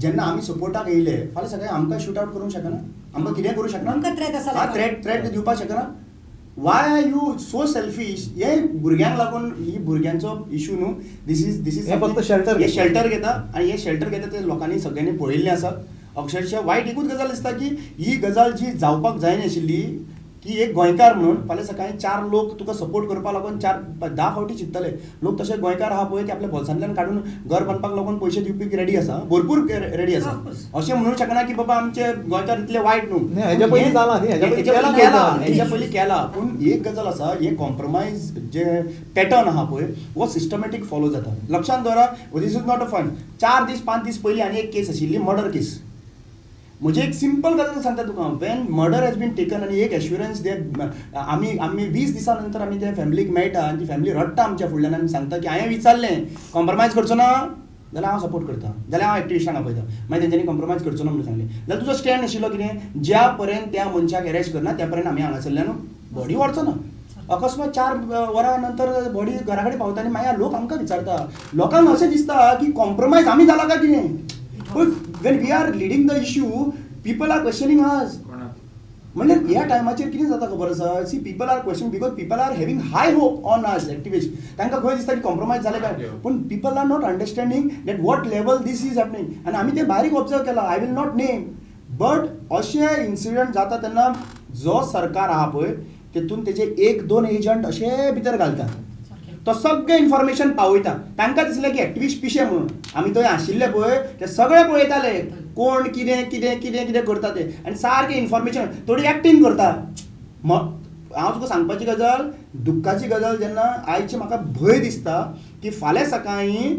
Speaker 3: जेन्ना आमी सपोर्टाक येयले फाल्यां सगळे आमकां शूट आउट करूंक शकना, आमकां कितें करूंक शकना,
Speaker 2: आमकां थ्रेट आसा.
Speaker 3: हा थ्रेट दिवपाक शकना. Why are you so selfish. हे भुरग्यांक लागून ही भुरग्यांचो इशू न्हू. दिस इज
Speaker 1: हे फक्त shelter
Speaker 3: हे
Speaker 1: घेता.
Speaker 3: शेल्टर घेता आनी हे शेल्टर घेता ते लोकांनी सगळ्यांनी पळयल्लें आसा. अक्षरशः वायट एकूच गजाल दिसता की ही गजाल जी जावपाक जायनाशिल्ली की एक गोंयकार म्हणून फाल्यां सकाळीं 4 लोक तुका सपोर्ट करपा लागून 10 फावटी चिंततले. लोक तशे गोंयकार आहा पळय ते आपल्या बोल्सांतल्यान काडून घर बांदपाक लागून पयशे दिवपी रेडी आसा, भरपूर रेडी आसा. अशें म्हणूंक शकना की बाबा आमचे गोंयकार इतले वायट न्हू.
Speaker 1: न्ही, हेच्या पयलीं जाला न्ही, हेच्या पयलीं
Speaker 3: हेच्या पयलीं केला. पूण एक गजाल आसा, हे कॉम्प्रोमायज जे पॅटर्न आहा पळय हो सिस्टमॅटीक फॉलो जाता. लक्षांत दवरा, this is not a fun. 4 दीस 5 दीस पयलीं आनी एक केस आशिल्ली, मर्डर केस. म्हणजे एक सिंपल गजाल सांगता तुका, when murder has been taken आनी एक एश्युरन्स दे आमी 20 दिसां नंतर आमी त्या फॅमिलीक मेळटा आनी ती फॅमिली रडटा आमच्या फुडल्यान आनी सांगता की हांवें विचारलें कॉम्प्रोमायज करचो ना जाल्यार हांव सपोर्ट करता, जाल्यार हांव एक्टिविस्टांक आपयता. मागीर तेंच्यांनी कॉम्प्रोमायज करचो ना म्हणून सांगलें. जाल्यार तुजो स्टँड आशिल्लो कितें, ज्या पर्यंत त्या मनशाक अरेस्ट करना त्या पर्यंत आमी हांगासरल्यान बॉडी व्हरचो ना. अकस्मात 4 वरां नंतर बॉडी घरा कडेन पावता आनी मागीर लोक आमकां विचारता. लोकांक अशें दिसता की कॉम्प्रोमायज आमी जाला काय कितें. But when we are leading the issue people are questioning us. म्हणजे ह्या टायमाचेर कितें जाता खबर आसा, see people are questioning because people are having high hope on us activist. तांकां खंय दिसता की कॉम्प्रोमायज जालें काय, पूण people are not understanding that what level this is happening. आनी आमी तें बारीक ऑब्जर्व केलां, I will not name. But अशे इन्सिडंट जाता तेन्ना जो सरकार आहा पळय तेतून तेजे 1-2 एजंट अशे भितर घालता, तो सगळें इन्फॉर्मेशन पावयता. तांकां दिसलें की एक्टिविस्ट पिशे म्हणून आमी थंय आशिल्ले पळय ते सगळे पळयताले कोण कितें कितें कितें कितें करता ते आनी सारकें इन्फॉर्मेशन थोडी एक्टींग करता. हांव तुका सांगपाची गजाल, दुख्खाची गजाल जेन्ना आयचे म्हाका भंय दिसता की फाल्यां सकाळीं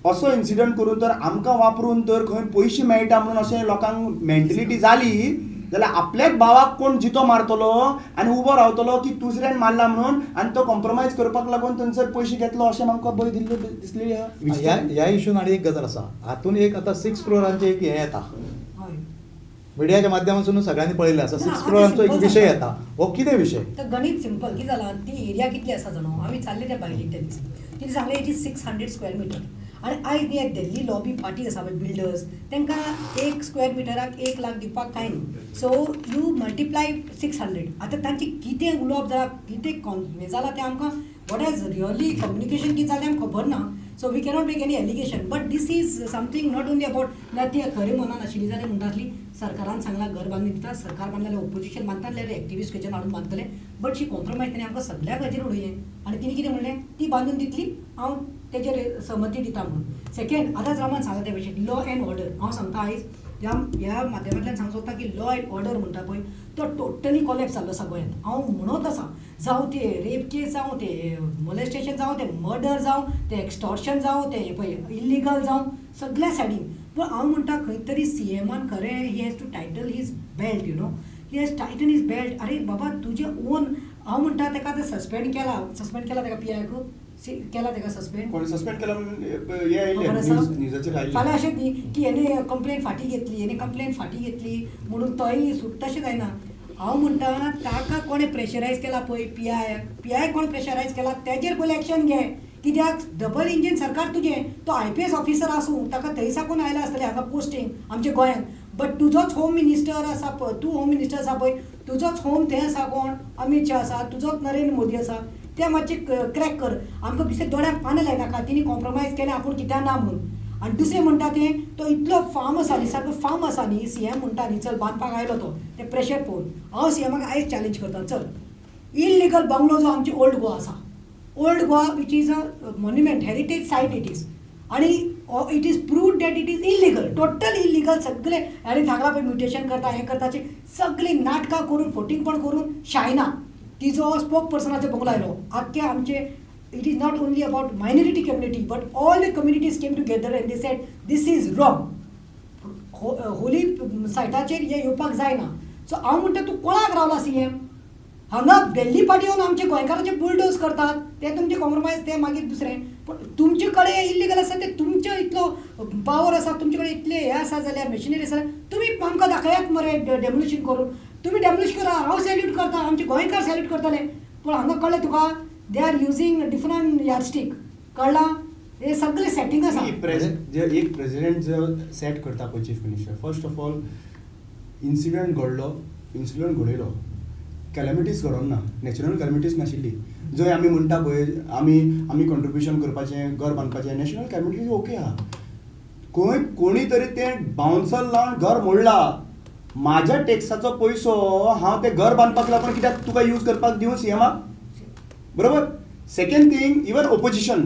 Speaker 3: असो इन्सिडंट करून तर आमकां वापरून तर खंय पयशे मेळटा म्हणून अशें लोकांक मेंटेलिटी जाली जाल्यार आपल्याच भावाक कोण जितो मारतलो आनी उबो रावतलो की दुसऱ्यान मारला म्हणून आनी तो कॉम्प्रोमायज करपाक लागून थंयसर पयशे घेतलो अशें म्हाका भंय दिसलेली आहा.
Speaker 1: ह्या इश्यून आनी एक गजाल आसा. हातून एक आतां 6 crore एक हें येता, मिडियाच्या माध्यमांतून सगळ्यांनी पळयलें आसा. 6 crore एक विशय येता. हो कितें विशय?
Speaker 2: तर गणित सिंपल कितें जालां, ती एरिया कितली आसा जाणो. आमी चालले त्या भायलीक त्या दिसा तिथे सांगलें इट इज 600 square meter. आनी आयज न्ही एक दिल्ली लॉबी पार्टी आसा पळय बिल्डर्स, तांकां 1 square meter 1 लाख दिवपाक कांय न्ही. So you multiply 600. आतां तांची कितें उलोवप जाला, कितें हें जालां तें आमकां वॉट हॅज रियली कम्युनिकेशन कितें जालें आमकां खबर ना. So we cannot make any allegation. But this is something not only about ना ती खरें मनान आशिल्ली जाल्यार म्हणटातली सरकारान सांगलां घर बांदून दिता, सरकार बांदलें जाल्यार ओपोजिशन बांदता जाल्यार एक्टिविस्ट खंयच्यान हाडून बांदतले. बट शी कॉम्प्रोमायज तेणें आमकां सगळ्या गजेर उडयलें आनी तिणे कितें म्हणलें ती बांदून दितली, हांव तेजेर सहमती दिता म्हणून. सेकंड, आतांच रामान सांगता त्या विशयी लॉ अँड ऑर्डर. हांव सांगता आयज ह्या माध्यमांतल्यान सांगूं सोदता की लॉ अँड ऑर्डर म्हणटा पळय तो टोटली कॉलेप्स जाल्लो आसा गोंयांत. हांव म्हणत आसा, जावं ते रेप केस जावं ते मोलेस्टेशन जावं ते मर्डर जावं ते एक्स्टॉर्शन जावं ते पळय इल्लिगल जावं सगळ्या सायडीन. पूण हांव म्हणटा खंय तरी CMान खरें he has to title his belt, you know, he has titan his belt. अरे बाबा तुजें ओन, हांव म्हणटा ताका आतां सस्पेंड केला ताका PIक केला ताका सस्पेंड.
Speaker 3: कोणी सस्पेंड केला म्हणून हे आयिल्ले न्यूजाचेर आयिल्ले.
Speaker 2: फाल्यां अशें न्ही की हेणे कंप्लेंट फाटी घेतली म्हणून तोय सूट, तशें जायना. हांव म्हणटा ताका कोणें प्रेशरायज केला पळय PI कोण प्रेशरायज केला तेजेर पयलीं एक्शन घे. कित्याक डबल इंजीन सरकार तुजें, तो IPS ऑफिसर आसूं, ताका थंय साकून आयला आसतलें हांगा पोस्टींग आमच्या गोंयांत. बट तुजोच होम मिनिस्टर आसा पळय, तूं होम मिनिस्टर आसा पळय, तुजोच होम थंय आसा कोण, अमित शाह आसा, तुजोच नरेंद्र मोदी आसा. तें मातशें क्रॅक कर. आमकां बिश्टें दोळ्याक पानां लायनाका तिणी कॉम्प्रोमायज केलें आपूण कित्याक ना म्हणून. आनी दुसरें म्हणटा तें तो इतलो फार्म आसा न्ही, सारको फार्म आसा न्ही. CM म्हणटा न्ही चल बांदपाक आयलो तो, तें प्रेशर पळोवन हांव CMाक आयज चॅलेंज करता, चल इल्लिगल बंगलो जो आमची ओल्ड गोवा आसा, old Goa which is a monument heritage site it is, आनी it is proved that it is illegal, total illegal. सगळे आनी सांगला पळय म्युटेशन करता हें करताचे सगळीं नाटकां करून फोटिंगपण करून शायना तिजो स्पोक पर्सनाचो बंगलो आयलो. आख्खे आमचे it is not only about minority community but all the communities came together and they said this is wrong. Holy सायटाचेर हे येवपाक जायना. सो हांव म्हणटा तूं कोणाक रावला CM? हांगा दिल्ली पाटी येवन आमचे गोंयकारांचे बुलडोज करतात, ते तुमचे कॉम्प्रोमायज ते मागीर दुसरें. पूण तुमचे कडेन इल्लिगल आसा ते तुमचे इतलो पावर आसा, तुमचे कडेन इतले हे आसा जाल्यार मशिनरी आसा, तुमी आमकां दाखयात मरे डेमोलिशन करून. तुमी डेमोलिश करा, हांव सॅल्यूट करता, आमचे गोंयकार सॅल्यूट करतले. पूण हांगा कळ्ळें तुका they are using different yardstick. कळ्ळां? हे सगळे सेटिंग आसा.
Speaker 3: एक प्रेसिडेंट जो सेट करता पळय chief minister, first of all incident घडयलो, कॅलॅमिटीज घडोवंक ना, नॅचरल कॅलॅमिटीज नाशिल्ली. जंय आमी म्हणटा पळय आमी कंट्रिब्युशन करपाचें, घर बांदपाचें, नॅशनल कॅलॅमिटीज ओके आहा. कोणी तरी तें बाउन्सर लावन घर मोडला. म्हाज्या टॅक्साचो पयसो हांव तें घर बांदपाक लागून कित्याक तुका यूज करपाक दिवं CMाक? बरोबर. Second thing, even opposition,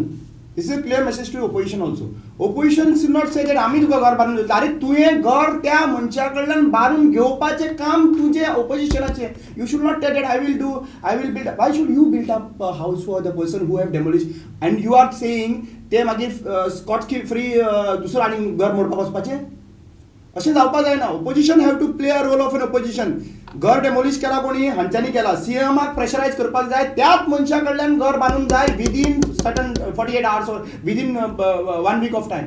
Speaker 3: this is a clear message to opposition also. Opposition should not say that आमी तुका घर बांदून दिता. अरे तुवें घर त्या मनशा कडल्यान बांदून घेवपाचें काम तुजें ओपोजिशनाचें. You should not tell that I will build. Why should you build up house for the person who have demolish and you are saying ते मागीर स्कॉट फ्री दुसरो आनी घर मोडपाक वचपाचें? अशें जावपाक जायना. Opposition have to play a role of an opposition. घर डेमोलिश केला कोणी? हांच्यांनी केला. CMाक प्रेशरायज करपाक जाय, त्याच मनशा कडल्यान घर बांदूंक जाय विदीन सर्टन 48 hours और विदीन 1 week ऑफ टायम.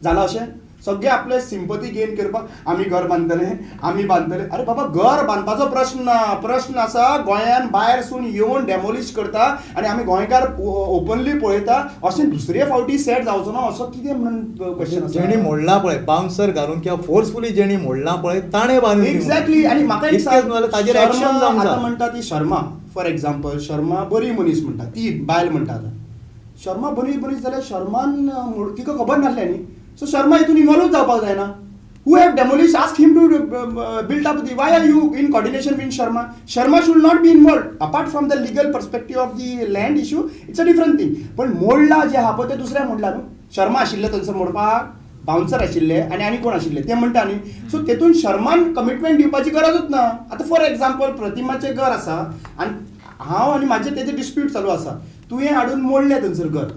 Speaker 3: जालां अशें? सगळे आपले सिंपथी गेन करपाक आमी घर बांदतले. अरे बाबा, घर बांदपाचो प्रश्न आसा. गोंयान भायरसून येवन डेमोलिश करता आनी आमी गोंयकार ओपनली पळयता. अशें दुसरे फावटी सेट जावचो ना असो कितें म्हणून क्वेश्चन आसा?
Speaker 1: जेणी मोडला पळय, बाउन्सर घालून किंवा फोर्सफुली जेणी मोडला पळय ताणें बांदून.
Speaker 3: एक्झॅक्टली. आनी म्हाका एक सांग,
Speaker 1: ताजेर एक्शन जावंक
Speaker 3: आतां
Speaker 1: जाय.
Speaker 3: म्हणटा ती शर्मा, फॉर एक्झाम्पल, शर्मा बरी मनीस म्हणटा, ती बायल म्हणटा. आतां शर्मा बरी मनीस जाल्यार शर्मान तिका खबर नासलें न्ही. सो शर्मा हितून इन्वॉल्व जावपाक जायना. Who have demolish, ask him to build up the. Why are you in coordination with Sharma? Sharma should not be involve. Apart from the legal perspective of the land issue, it's a different thing. पण मोडला जे आहा पळय ते दुसऱ्या मोडला न्हू. शर्मा आशिल्ले थंयसर मोडपाक, बाउन्सर आशिल्ले आनी कोण आशिल्ले ते म्हणटा न्ही. सो तेतून शर्मान कमिटमेंट दिवपाची गरजूच ना. आतां फॉर एक्झाम्पल प्रतिमाचें घर आसा आनी हांव आनी म्हाजें तेजें डिस्प्यूट चालू आसा. तुवें हाडून मोडलें थंयसर घर,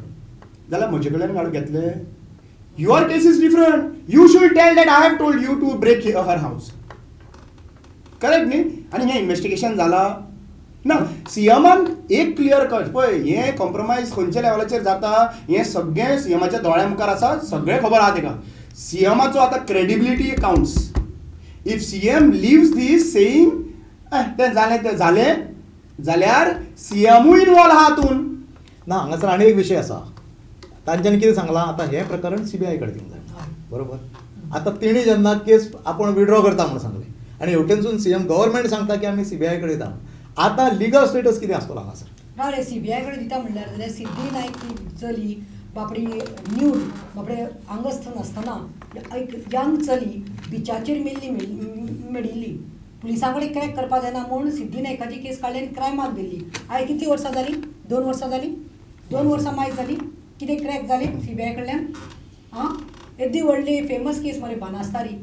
Speaker 3: जाल्यार म्हजे कडल्यान हाडून घेतलें. Your case is different. You should tell that I have told you to break her house. Correct न्ही? आनी हें इन्व्हेस्टिगेशन जाला ना. CMान एक क्लियर कट पळय, हें कॉम्प्रोमायज खंयच्या लेवलाचेर जाता हें सगळें CMाच्या दोळ्या मुखार आसा. सगळें खबर आहा तेका. CMाचो आतां credibility counts. If CM leaves this saying तें जालें जाल्यार CMूय इन्वॉल्व आहा हातून.
Speaker 1: ना, हांगासर आनी एक विशय आसा. तांच्यांनी कितें सांगलां, आतां हें प्रकरण CBI कडेन दिवंक जाय. बरोबर. आतां तेणी जेन्ना केस आपूण विड्रॉ करता म्हणून सांगलें आनी हेवटेनसून CM गव्हर्मेंट सांगता की आमी CBI कडेन दिता. आतां लिगल स्टेटस कितें आसतलो हांगासर?
Speaker 2: ना रे, CBI कडेन दिता म्हणल्यार जाल्यार सिद्धी नायक ती चली बापडी न्यूड बापडे आंगस्थ नासतना एक यंग चली बिचाचेर मेळिल्ली. पुलिसां कडेन क्रॅक करपा जायना म्हूण सिद्धी नायकाची केस काडली आनी क्रायमाक दिल्ली. आयज कितलीं वर्सां जालीं? 2 वर्सां जालीं. 2 वर्सां मायज जालीं. कितें क्रॅक जालें CBI कडल्यान येदी व्हडली फेमस केस मरे बानास्तारी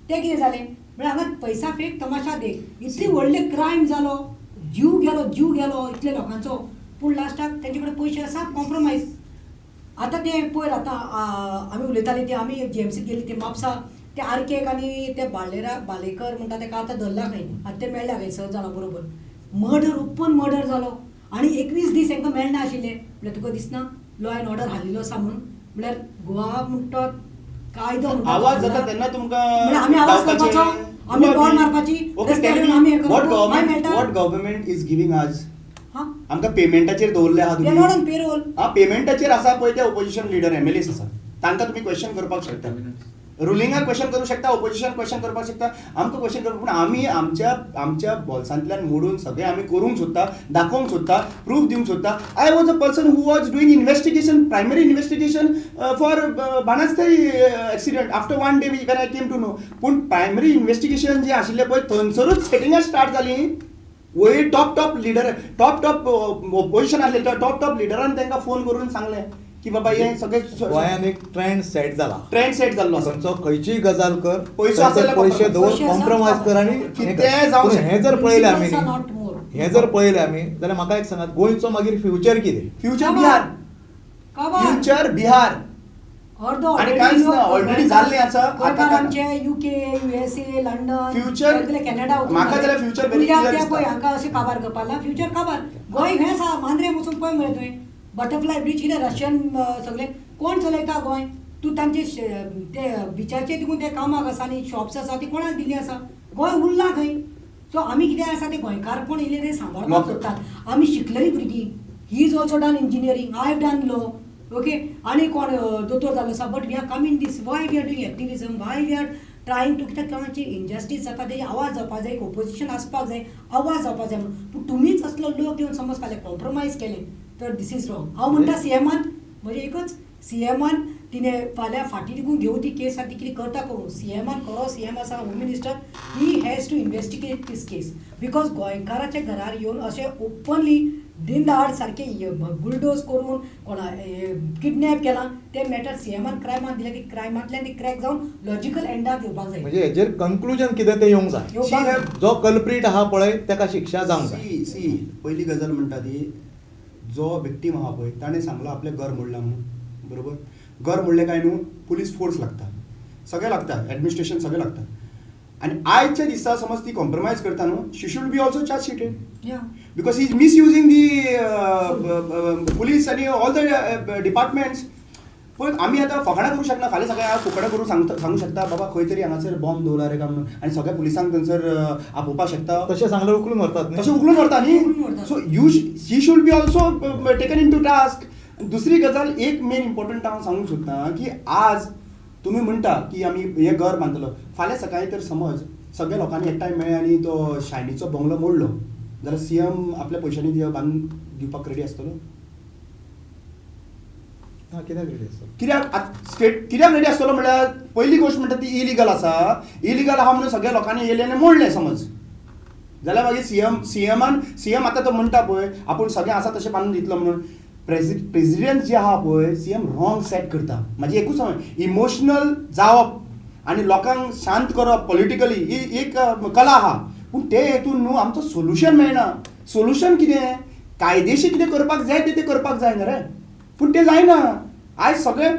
Speaker 2: तें कितें जालें म्हळ्यार हांगा पैसा फेक तमाशा देख इतली व्हडले क्रायम जालो जीव गेलो इतले लोकांचो पूण लास्टाक तेंचे कडेन पयशे आसा कॉम्प्रोमायज आतां तें पयर आतां आमी उलयतालीं ते आमी GMCत गेलीं ते म्हापसा ते आर्केक आनी ते बालेकर म्हणटा तेका आतां धरला खंय आतां ते मेळ्ळ्या खंय 6 जाणां बरोबर ओपन मर्डर जालो आनी 21 दीस तांकां मेळना आशिल्ले म्हळ्यार तुका दिसना लॉ एंड ऑर्डर हालिल्लो आसा म्हणून म्हळ्यार गोवा म्हणटा कायदो
Speaker 3: आवाज जाता तेन्ना तुमकां
Speaker 2: म्हळ्यार आमी आवाज करपाचो आमी बॉल मारपाची रस्त्यार येवन आमी हें करप मागीर मेळटा
Speaker 3: वॉट गव्हर्नमेंट इज गिविंग आज
Speaker 2: हां
Speaker 3: आमकां पेमेंटाचेर दवरले आहा
Speaker 2: पेरोल ऑन पेरोल
Speaker 3: पेमेंटाचेर आसा पळय ते ऑपोजिशन लिडर MLAs आसा तांकां तुमी क्वेश्चन करपाक शकता रुलिंगाक क्वेश्चन करूं शकता ऑपोजिशन क्वेश्चन करपाक शकता आमकां क्वेश्चन करपाक पूण आमी आमच्या बॉल्सांतल्यान मोडून सगळें आमी करूंक सोदता दाखोवंक सोदता प्रूफ दिवंक सोदता I was a person who was doing investigation primary investigation for Banastari accident after 1 day when I came to know पूण प्रायमरी इन्वेस्टिगेशन जें आशिल्लें पळय थंयसरूच सेटिंगां स्टार्ट जालीं वयर टॉप लिडर टॉप ऑपोजिशन आसले टॉप लिडरान तांकां फोन करून सांगलें की बाबा हे सगळे
Speaker 1: गोंयान एक ट्रेंड सेट जाला
Speaker 3: ट्रेंड सेट जाल्लो आसा
Speaker 1: खंयचो खंयचीय गजाल कर
Speaker 3: पयसो आसल्यार
Speaker 1: पयशे दवर
Speaker 2: पयशे आसा,
Speaker 1: कॉम्प्रोमायज कर आनी
Speaker 3: कितेंय जावं शकता.
Speaker 1: हें जर पळयलें आमी
Speaker 2: Principles are not more.
Speaker 1: हें जर पळयलें आमी जाल्यार म्हाका एक सांगात गोंयचो मागीर फ्युचर कितें
Speaker 3: फ्युचर
Speaker 2: काबार.
Speaker 3: बिहार
Speaker 2: काबार.
Speaker 3: फ्युचर बिहार
Speaker 2: अर्द
Speaker 3: आणि कांयच ना, already जाल्लें आसा.
Speaker 2: गोंयकार
Speaker 3: आतां
Speaker 2: आमचे UK USA लंडन
Speaker 3: Future-
Speaker 2: सगळे कॅनडा वचून
Speaker 3: म्हाका
Speaker 2: जाले.
Speaker 3: जाल्यार future very
Speaker 2: उरल्यात
Speaker 3: clear
Speaker 2: ते
Speaker 3: दिसता.
Speaker 2: पळय हांकां अशें काबार करपाक फ्युचर काबार गोंय हें आसा मांद्रे वचून पळय मरे तुवें बटरफ्लाय ब्रीज कितें रशियन सगळे कोण चलयता गोंय तूं तांचे ते बिचाचेर देखून ते कामाक आसा आनी शॉप्स आसा ती कोणाक दिल्ली आसा गोंय उरला खंय सो आमी कितें आसा ते गोंयकारपण इल्लें ते सांबाळपाक सोदतात आमी शिकलेलीं भुरगीं he is also done engineering I have done law okay आनी कोण दोतोर जालो आसा but we are come in this why we are doing activism why we are trying to कित्याक कोणाची इंजस्टीस जाता तेजी आवाज जावपाक जाय एक ओपोजिशन आसपाक जाय आवाज जावपाक जाय म्हणून पूण तुमीच असलो लोक येवन समज फाल्यां कॉम्प्रोमायज केलें तर दीस इज रॉंग हांव म्हणटा CMान म्हणजे एकच CMान तिणें फाल्यां फाटीं देखून घेवं ती केस आनी ती कितें करता करूं CMान करो CM आसा home minister he has to investigate this case because गोंयकाराच्या घरार येवन अशें ओपनली दिन दाड सारके बुलडोज करून कोणा किडनॅप केला ते मॅटर CMान क्रायमान दिले ती क्रायमांतल्यान ती क्रॅक जावन लॉजिकल एंडाक येवपाक जाय
Speaker 1: म्हणजे हेजेर कन्क्लुजन कितें तें येवंक जाय
Speaker 2: येवपाक जाय.
Speaker 1: जो कल्प्रीट आहा पळय ताका शिक्षा जावंक जाय
Speaker 3: सी पहिली गजाल म्हणटा ती जो विक्टीम आहा पळय ताणें सांगलो आपलें घर मोडलां म्हणून बरोबर घर मोडलें काय न्हू पुलीस फोर्स लागता सगळें लागता एडमिनिस्ट्रेशन सगळें लागता आनी आयच्या दिसा समज ती कॉम्प्रोमायज करता न्हू she should be also chargesheeted
Speaker 2: या
Speaker 3: because he is misusing the police आनी ऑल द डिपार्टमेंट्स पण आमी आतां फकाणां करूं शकना फाल्यां सगळ्या फुकटां करून सांगूं शकता बाबा खंय तरी हांगासर बॉम्ब दवरला रे काय म्हणून आनी सगळ्या पुलिसांक थंयसर आपोवपाक शकता
Speaker 1: तशें सांगल्यार उखलून व्हरतात न्ही
Speaker 3: तशें उखलून व्हरता
Speaker 2: उखलून
Speaker 3: न्ही
Speaker 2: व्हरता.
Speaker 3: So she should be also taken into task दुसरी गजाल एक मेन इम्पॉर्टंट हांव सांगूंक सोदतां की आज तुमी म्हणटा की आमी हें घर बांदतलो फाल्यां सकाळीं तर समज सगळ्या लोकांनी एकठांय मेळ्ळे आनी तो शायनीचो बंगलो मोडलो जाल्यार CM आपल्या पयशांनी बांदून दिवपाक रेडी आसतलो
Speaker 1: कित्याक रेडी आसा
Speaker 3: कित्याक कित्याक रेडी आसतलो म्हळ्यार पयली गोश्ट म्हणटा ती इलिगल आसा इलिगल आहा म्हणून सगळ्या लोकांनी येयले आनी मोडले समज जाल्यार मागीर CM आतां तो म्हणटा पळय आपूण सगळें आसा तशें बांदून दितलो म्हणून प्रेसिडेंट जे आहा पळय CM रॉंग सेट करता म्हाजी एकूच समज इमोशनल जावप आनी लोकांक शांत करप पॉलिटिकली ही एक कला आहा पूण ते हेतून न्हू आमचो सोल्युशन मेळना सोल्युशन कितें कायदेशीर कितें करपाक जाय तें करपाक जाय न्ही रे पूण तें जायना आयज सगळें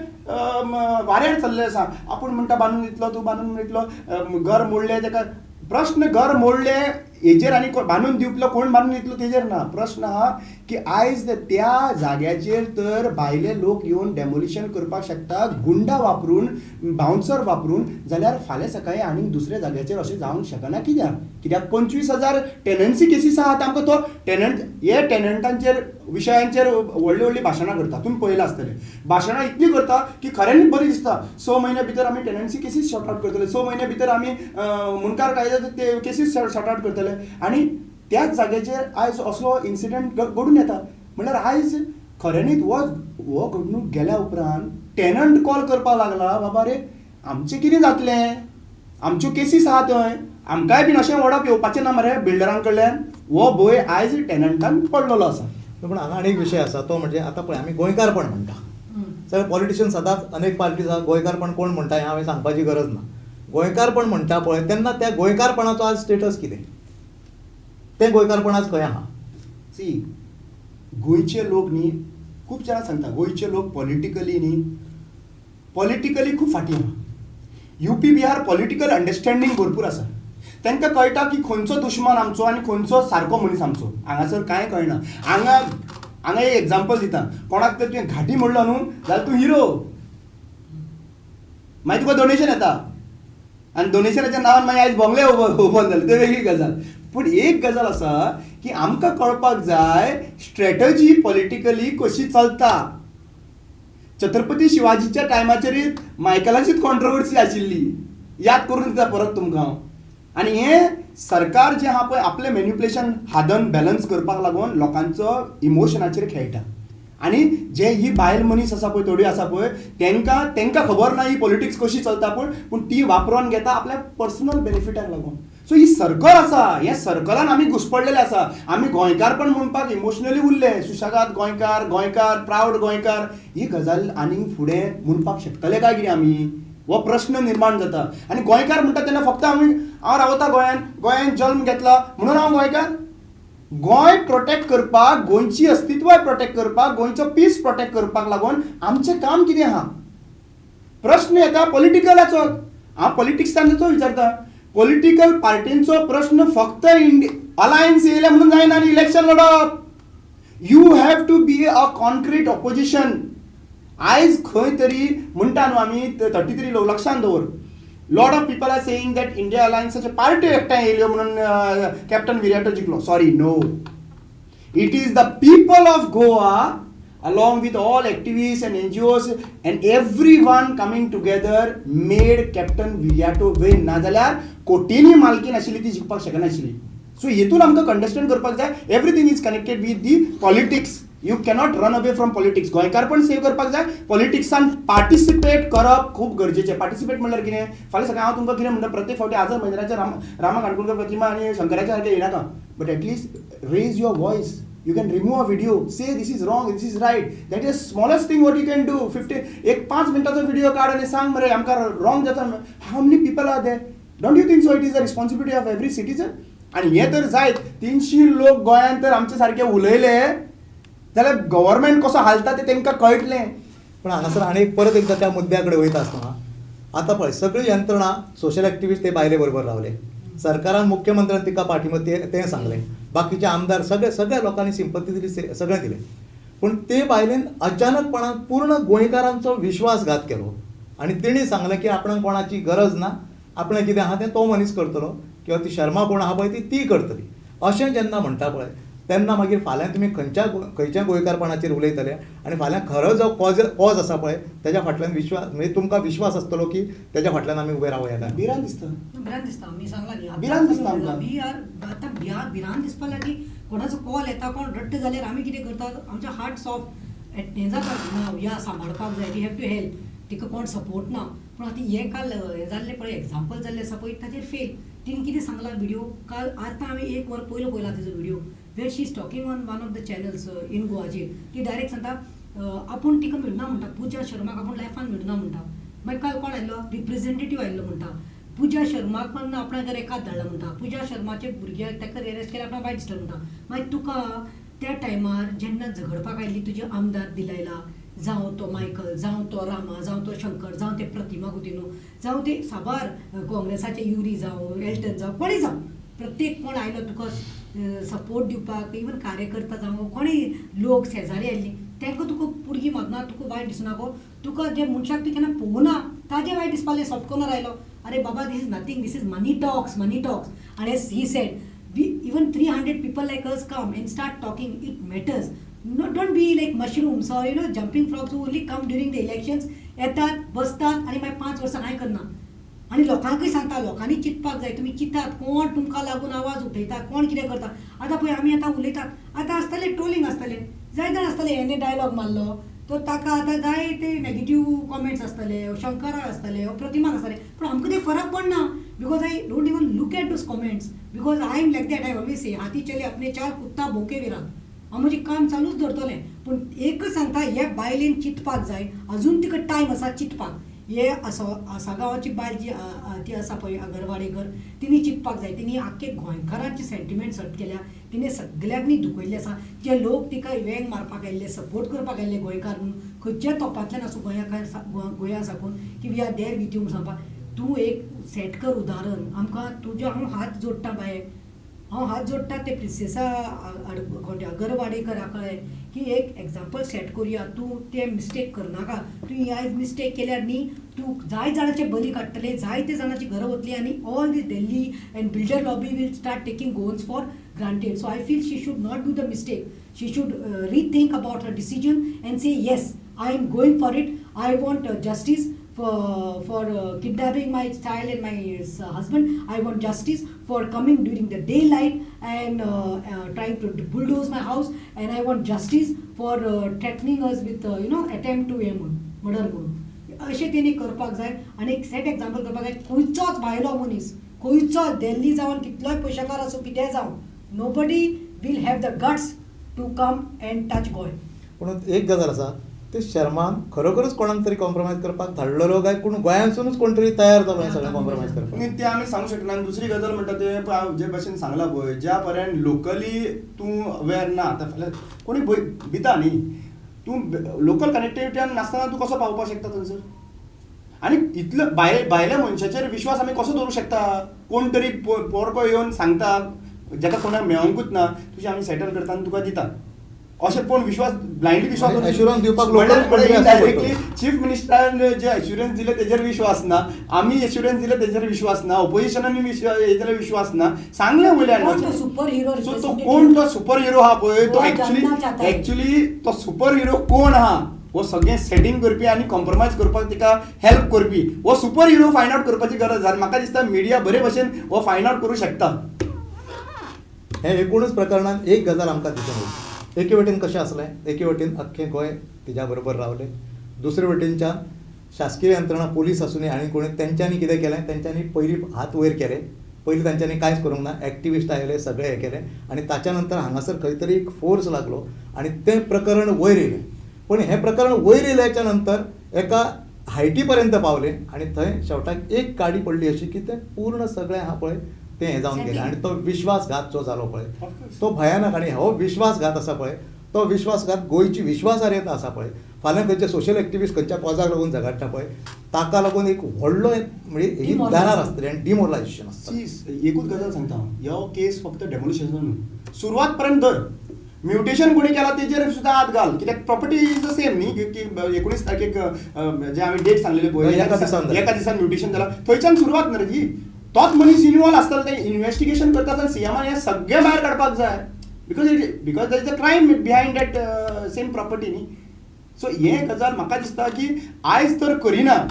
Speaker 3: वाऱ्यार चल्लें आसा आपूण म्हणटा बांदून दितलो तूं बांदून दितलो घर मोडलें तेका प्रश्न घर मोडलें हेजेर आनी बांदून दिवतलो कोण बांदून दितलो तेजेर ना प्रश्न आहा की आयज त्या जाग्याचेर तर भायले लोक येवन डेमोलिशन करपाक शकता गुंडा वापरून बाउन्सर वापरून जाल्यार फाल्यां सकाळीं आनीक दुसऱ्या जाग्याचेर अशें जावंक शकना कित्याक 25,000 टेनन्सी केसीस आहात आमकां तो हे टेनंटांचेर विशयांचेर व्हडली भाशणां करता तुमी पळयलां आसतलें भाशणां इतली करता की खऱ्यांनीच बरी दिसता 6 म्हयन्या भितर आमी टेनन्सी केसीस सॉर्ट आउट करतले 6 म्हयन्या भितर आमी मुनकार कायद्याचे ते केसीस सॉर्ट आउट करतले आनी त्याच जाग्याचेर आयज असलो इन्सिडंट घडून येता म्हणल्यार आयज खऱ्यांनीच हो घडणूक गेल्या उपरांत टेनंट कॉल करपाक लागला बाबा रे आमचें कितें जातलें आमच्यो केसीस आहा थंय आमकांय बीन अशें ओडप येवपाचें ना मरे बिल्डरां कडल्यान हो भंय आयज टेनंटान पडलेलो आसा
Speaker 1: पूण हांगा आनी एक विशय आसा तो म्हणजे आतां पळय आमी गोंयकारपण म्हणटा सगळे पॉलिटिशियन सदांच अनेक पार्टीज आहा गोंयकारपण कोण म्हणटा हें हांवें सांगपाची गरज ना. गोंयकारपण म्हणटा पळय तेन्ना त्या गोंयकारपणाचो आज स्टेटस कितें, तें गोंयकारपण आज खंय आहा?
Speaker 3: सी गोंयचे लोक न्ही खूब जाणां सांगता गोंयचे लोक पॉलिटिकली खूब फाटीं आहा. UP बिहार पॉलिटिकल अंडरस्टँडींग भरपूर आसा. तांकां कळटा की खंयचो दुश्मन आमचो आनी खंयचो सारको मनीस आमचो. हांगासर कांय कळना. हांगा एक एग्जाम्पल दिता. कोणाक तर तुवें घाटी म्हणलो न्हू जाल्यार तूं हिरो, मागीर तुका डोनेशन येता आनी डोनेशनाच्या नांवान मागीर आयज बंगले ओपन जाले, ते वेगळी गजाल. पूण एक गजाल आसा की आमकां कळपाक जाय स्ट्रॅटजी पॉलिटिकली कशी चलता. छत्रपती शिवाजीच्या टायमाचेर मायकलाचीच कॉन्ट्रोवर्सी आशिल्ली, याद करून दिता परत तुमकां हांव. आनी हें सरकार जें आहा पळय आपलें मॅन्युप्युलेशन हादन बॅलन्स करपाक लागून लोकांचो इमोशनाचेर खेळटा. आनी जे ही बायल मनीस आसा पळय थोडी आसा पळय तांकां खबर ना ही पॉलिटिक्स कशी चलता पूण ती वापरून घेता आपल्या पर्सनल बेनिफिटाक लागून. सो ही सर्कल आसा, हे सर्कलान आमी घुसपडलेले आसा. आमी गोंयकारपण म्हणपाक इमोशनली उरले, सुशेगाद गोंयकार प्रावड गोंयकार. ही गजाल आनीक फुडें म्हणपाक शकतले काय कितें आमी, हो प्रश्न निर्माण जाता. आनी गोंयकार म्हणटा तेन्ना फक्त हांव रावता गोंयान जल्म घेतला म्हणून हांव गोंयकार. गोंय प्रोटेक्ट करपाक, गोंयची अस्तित्वाय प्रोटेक्ट करपाक, गोंयचो पीस प्रोटेक्ट करपाक लागून आमचें काम कितें आहा. प्रश्न येता पॉलिटिकलाचो. हांव पॉलिटिक्सांचो विचारता. पॉलिटिकल पार्टींचो प्रश्न फक्त अलायन्स येयले म्हणून जायना आनी इलेक्शन लडप. You have to be a concrete opposition. आयज खंय तरी म्हणटा न्हू आमी 33 लोक लक्षांत दवर. Lot of people are saying that India अलायन्साचे पार्टी एकठांय येयल्यो म्हणून कॅप्टन विराटो जिखलो. Sorry, no. It is the people of Goa along with all activists and NGOs and everyone coming together made Captain Viriato win. नाजाल्यार कोटींनी मालकीन आशिल्ली ती जिखपाक शकनाशिल्ली. सो हेतून आमकां अंडरस्टँड करपाक जाय everything is connected with the politics. You cannot run away from politics. गोंयकारपण सेव करपाक जाय. पॉलिटिक्सान पार्टिसिपेट करप खूब गरजेचें. पार्टिसिपेट म्हणल्यार कितें, फाल्यां सकाळीं हांव तुमकां कितें म्हणटा प्रत्येक फावटी आझाद मैदानाचेर रामा काणकोणकर प्रतिमा आनी शंकराच्या सारकें येनाका. But at least raise your voice. You can remove a video, say this is wrong, this is right. That is the smallest thing what you can do. 5 मिनटाचो video काढ आणि सांग मरे आमकां wrong जाता. How many people are there? Don't you think so? It is the responsibility of every citizen. आणि हे तर जायत 300 लोक गोंयांत तर आमचे सारखे उलयले जाल्यार गव्हर्नमेंट कसो हालता ते तांकां कळटलें.
Speaker 1: पण हांगासर आनी परत एकदां त्या मुद्द्या कडेन वयता आसतना आतां पळय सगळी यंत्रणा सोशल एक्टिविस्ट ते बायले बरोबर रावले. सरकारान मुख्यमंत्र्यान तिका पाठिंबो तें सांगलें. बाकीचे आमदार सगळ्या लोकांनी सिंपथी दिली, सगळें दिलें. पूण ते बायलेन अचानकपणान पूर्ण गोंयकारांचो विश्वासघात केलो आनी तिणी सांगलें की आपणाक कोणाची गरज ना, आपणें कितें आहा तें तो मनीस करतलो किंवा ती शर्मा कोण आहा पळय ती करतली. अशें जेन्ना म्हणटा पळय तेन्ना मागीर फाल्यां तुमी खंयच्या गोंयकारपणाचेर उलयतले आनी फाल्यां खरो जो कॉज आसा पळय तेज्या फाटल्यान विश्वास म्हणजे तुमकां विश्वास आसतलो की तेज्या फाटल्यान आमी उबे रावया काय.
Speaker 3: भिरांत दिसता.
Speaker 2: मी सांगला न्ही
Speaker 3: भिरांत दिसता आमकां.
Speaker 2: आतां भिरांत दिसपा लागली. कोणाचो कॉल येता कोण रट्ट जाल्यार आमी कितें करतात, आमच्या हार्ट सॉफ्ट हें जाता या सांबाळपाक जाय. We have to help. तिका कोण सपोर्ट ना. पूण आतां हें काल हें जाल्लें पळय एग्जाम्पल जाल्लें आसा पळय ताचेर फेल. तिणें कितें सांगलां व्हिडिओ काल आतां आमी 1 वर पयलो पळयला तेजो video where she is talking on one of the channels in गोवाचेर. ती डायरेक्ट सांगता आपूण तिका मेळना म्हणटा, पूजा शर्माक आपूण लायफान मेळना म्हणटा. मागीर काल कोण आयलो रिप्रेझेंटेटीव आयल्लो म्हणटा पूजा शर्माक पण आपणा घर एकाच धाडला म्हणटा. पूजा शर्माचे भुरग्याक ताका अरेस्ट केल्यार आपणाक वायट दिसता म्हणटा. मागीर तुका त्या टायमार जेन्ना झगडपाक आयिल्ली तुजे आमदार दिलायला, जावं तो मायकल, जावं तो रामा, जावं तो शंकर, जावं ते प्रतिमा गुदिनो, जावं ते साबार काँग्रेसाचे युरी जावं एल्टन जावं कोणी जावं प्रत्येक कोण आयलो तुका सपोर्ट दिवपाक, इवन कार्यकर्ता जावं कोणी लोक शेजारी आयिल्ली तांकां तुका पुरगी मदना तुका वायट दिसना गो. तुका जे मनशाक तूं केन्ना पळोवना ताजे वायट दिसपाक सॉफ्ट कॉर्नर आयलो. अरे बाबा this is nothing, this is money talks. And as he said, even 300 people like us come and start talking, it matters. No, don't be like mushrooms or jumping frogs who only come during the elections. येतात बसतात आणि मागीर 5 वर्सां कांय करना. आनी लोकांकूय सांगता लोकांनी चिंतपाक जाय. तुमी चिंतात कोण तुमकां लागून आवाज उठयता, कोण कितें करता. आतां पळय आमी आतां उलयतात आतां आसतलें ट्रोलिंग आसतलें, जाय जाण आसतलें हेणे डायलॉग मारलो तो ताका आतां जाय ते नेगेटीव कॉमेंट्स आसतले, शंकराक आसतले, प्रतिमाक आसतले. पूण आमकां ते फरक पडना because I don't even look at those comments because I am like that. I always say हाथी चले अपने चाल कुत्ता भोके विरान. हांव म्हजें काम चालूच दवरतलें पूण एकच सांगता हे बायलेन चिंतपाक जाय अजून तिका टायम आसा चिंतपाक हे आसा गांवाची बायल जी ती आसा पळय अगरवाडेकर तिणी चिंतपाक जाय तिणी आख्खे गोंयकारांचे सेंटिमेंट्स हर्ट केल्या तिणें सगळ्यांक दुखयल्लें आसा जे लोक तिका वेंग मारपाक आयिल्ले सपोर्ट करपाक आयिल्ले गोंयकार म्हणून खंयच्या तोपांतल्यान आसूं गोंया साकून की we are there with you सांगपाक तूं एक सेट कर उदाहरण आमकां तुज्या हांव हात जोडटा बाये हांव हात जोडटा ते प्रिन्सेसा अगरवाडेकरा कळ्ळें की एक एग्जाम्पल सेट करुया तूं ते मिस्टेक करनाका तूं ह्या मिस्टेक केल्यार न्ही तूं जाय जाणांचे बली काडटले जायते जाणांची घरां वतली आनी all this Delhi and builder lobby will start taking Goans for granted so I feel she should not do the mistake she should rethink about her decision and say yes I am going for it I want justice for kidnapping my child and my husband I want justice for coming during the daylight and trying to bulldoze my house and I want justice for threatening us with attempt to murder म्हणून अशें तेणी करपाक जाय आनी एक सेट एग्जाम्पल करपाक जाय खंयचोच भायलो मनीस खंयचो दिल्ली जावन कितलोय पयशाकार आसूं कितेंय जावं nobody will have the guts to come and touch Goa
Speaker 1: पूण एक गजाल आसा ते शर्मान खरोखरच कोणाक तरी कॉम्प्रोमायज करपाक धाडलेलो काय पूण गोंयांतसूनच कोण तरी तयार जालो हें सगळें कॉम्प्रोमायज करपाक
Speaker 3: ते आमी सांगू शकना आनी दुसरी गजाल म्हणटा ते हांव जे भाशेन सांगला पळय ज्या पर्यंत लोकली तूं अवेर ना आतां फाल्यां कोणी भिता न्ही तूं लोकल कनेक्टिविटीन नासतना तूं कसो पावपाक शकता थंयसर आनी इतलो भायल्या मनशाचेर विश्वास आमी कसो दवरूंक शकता कोण तरी पोरको येवन सांगता जाका कोणाक मेळोंकूच ना तुजें आमी सेटल करता आनी तुका दिता अशें कोण विश्वास ब्लायंडली विश्वास
Speaker 1: एश्युरन्स दिवपाक
Speaker 3: डायरेक्टली चीफ मिनिस्टरान जे एश्युरन्स दिले तेजेर विश्वास ना आमी एश्युरन्स दिले तेजेर विश्वास ना ऑपोजिशनांनी हेजेर विश्वास ना सांगलें वयल्यान
Speaker 2: सुपर हिरो
Speaker 3: सो तो कोण तो सुपर हिरो आहा पळय तो एक्चुअली तो सुपर हिरो कोण आहा वो सगळें सेटिंग करपी आनी कॉम्प्रोमायज करपाक तिका हेल्प करपी वो सुपर हिरो फायंड आउट करपाची गरज आनी म्हाका दिसता मिडिया बरे भशेन हो फायंड आउट करूं शकता
Speaker 1: हे एकूणच प्रकरणात एक गजाल आमकां दिसून येता एके वटेन कशें आसलें एके वटेन अख्खें गोंय तिच्या बरोबर रावलें दुसरे वटेनच्या शासकीय यंत्रणा पोलीस आसूं आनी कोणी तेंच्यांनी कितें केलें तेंच्यांनी पयलीं हात वयर केले पयलीं तांच्यांनी कांयच करूंक ना एक्टिविस्ट आयले सगळे हे केले आनी ताच्या नंतर हांगासर खंय तरी एक फोर्स लागलो आनी तें प्रकरण वयर येयलें पूण हें प्रकरण वयर येयल्याच्या नंतर एका हायटी पर्यंत पावलें आनी थंय शेवटाक एक गाडी पडली अशी की तें पूर्ण सगळें आहा पळय तें हें जावन गेलें आनी तो विश्वासघात जो जालो पळय तो भयानक आनी हो विश्वासघात आसा पळय तो विश्वासघात गोंयची विश्वासार्हता आसा पळय फाल्यां खंयचे सोशल एक्टिविस्ट खंयच्या कॉजाक लागून झगडटा पळय ताका लागून एक व्हडलो म्हणजे ही दारार आसतली आनी डिमोरलायजेशन आसता
Speaker 3: एकूच गजाल सांगता हांव हो केस फक्त डेमोलिशनाचो न्हू सुरवात पर्यंत धर म्युटेशन कोणी केला तेजेर सुद्दां हात घाल कित्याक प्रॉपर्टी इज द सेम न्ही की 19 तारखेक जे हांवें डेट सांगलेले पळय एका दिसान म्युटेशन जाला थंयच्यान सुरवात न्ही ती तोच मनीस इन्वॉल्व आसतलो ते इन्व्हेस्टिगेशन करता आसतना सीएमान हे सगळे भायर काडपाक जाय because there is a crime behind that same property न्ही सो हे गजाल म्हाका दिसता की आयज तर करिना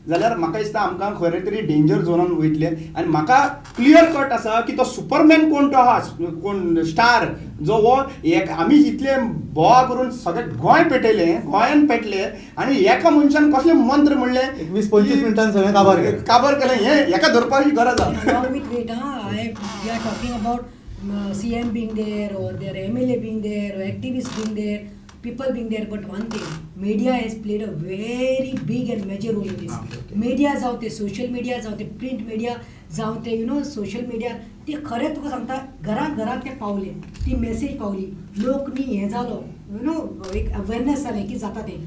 Speaker 3: जाल्यार म्हाका दिसता आमकां खरे तरी डेंजर झोनान वयतले आनी म्हाका क्लियर कट आसा की तो सुपरमॅन कोण तो आहा कोण स्टार जो हो एक आमी इतले बोवा करून सगळे गोंय पेटयलें गोंयान पेटले आनी एका मनशान कसले मंत्र म्हणले
Speaker 1: 20-25 मिनटान सगळें
Speaker 3: काबार केलें हे एका धरपाची गरज आहा
Speaker 2: along with wait we are talking about CM being there or their MLA being there or activists being there people being there but one thing media has played a very big and major role in this media जावं ते social media जावं ते print media जावं ते social media ते खरें तुका सांगता घरांत ते पावले ती मेसेज पावली लोक न्ही हें जालो एक अवेरनेस जालें की जाता तें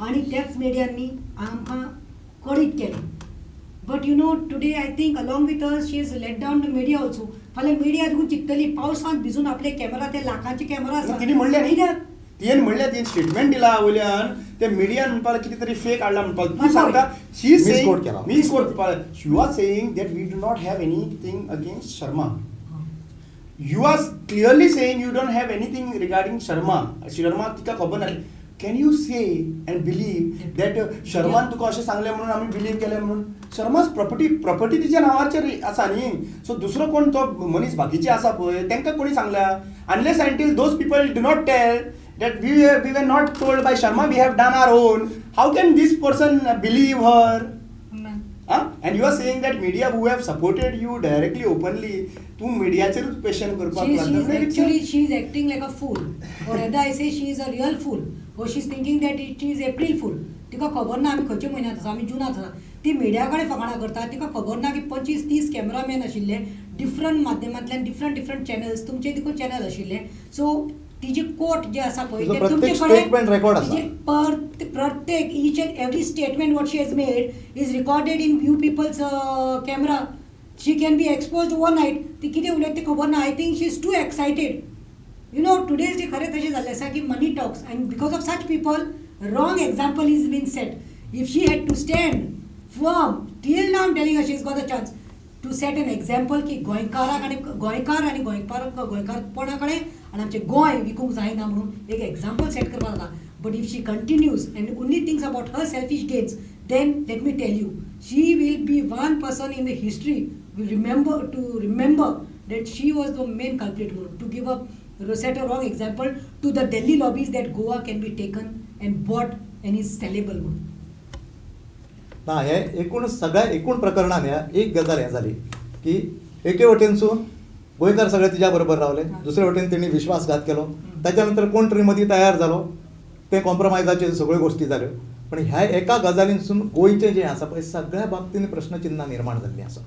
Speaker 2: आनी त्याच मिडियांनी आमकां कळीत केलें but today I think along with us she is let down the media also फाल्यां मिडिया देखून चिंततली पावसांत भिजून आपले कॅमेरा ते लाखांचे कॅमेरा आसा
Speaker 3: तिणी म्हणलें कित्याक तियेन म्हणलें तियेन स्टेटमेंट दिला वयल्यान ते मिडियान म्हणपाक कितें तरी फेक हाडला म्हणपाक तूं सांगता she is saying you are saying that we do not have anything against Sharma you are clearly saying you don't have anything regarding Sharma तिका खबर ना can you say and believe that शर्मान तुका अशें सांगलें म्हणून आमी बिलीव केलें म्हणून शर्माज प्रॉपर्टी तिच्या नांवाचेर आसा न्ही सो दुसरो कोण तो मनीस बाकीचे आसा पळय तांकां कोणी सांगल्या unless until those people do not tell that we were not told by Sharma, we have done our own. How can this person believe her? And you are saying that media who have supported you directly, openly, तूं मिडियाचेरूच क्वेश्चन करपाक
Speaker 2: She
Speaker 3: लागला.
Speaker 2: is actually she is acting like a fool. Or either I say she is a real fool. Or she is thinking that she is April fool. तिका खबर ना आमी खंयच्या म्हयन्यांत आसा आमी जुनांत आसा ती मिडिया कडेन फकाणां करता तिका खबर ना की 25-30 कॅमेरामॅन आशिल्ले डिफरंट माध्यमांतल्यान डिफरंट चॅनल्स तुमचे देखून चॅनल आशिल्ले सो तिची कोर्ट जे आसा पळय
Speaker 1: तिचो
Speaker 2: ते
Speaker 1: प्रत्येक
Speaker 2: तुमचे
Speaker 1: statement record आसा.
Speaker 2: प्रत्येक each and every statement what she has made is recorded in you people's camera she can be expose overnight ती कितें उलयता ती खबर ना I think she is too excited you know today's जे खरें तशें जाल्लें आसा की money talks and because of such people wrong example is been set if she had to stand firm till now I'm telling her she's got a chance to set an example की गोंयकाराक आनी गोंयकारपणा कडेन आनी आमचें गोंय विकूंक जायना म्हणून एक एक्झाम्पल सेट करपाक जाता but if she continues and only things about her selfish gains then let me tell you she will be one person in the history we remember that she was the main culprit to give up set a wrong example to the Delhi lobbies that Goa can be taken and bought and is sellable म्हणून.
Speaker 1: ना हे एकूण प्रकरणान ह्या एक गजाल हें जाली की एके वटेनसून गोंयकार सगळे तिच्या बरोबर रावले दुसरे वटेन तेणी विश्वासघात केलो त्याच्या नंतर कोण तरी मदीं तयार जालो ते कॉम्प्रोमायजाचे सगळ्यो गोश्टी जाल्यो पण ह्या एका गजालींसून गोंयचें जें आसा पळय सगळ्या बाबतींत प्रश्नचिन्नां निर्माण जाल्लीं आसा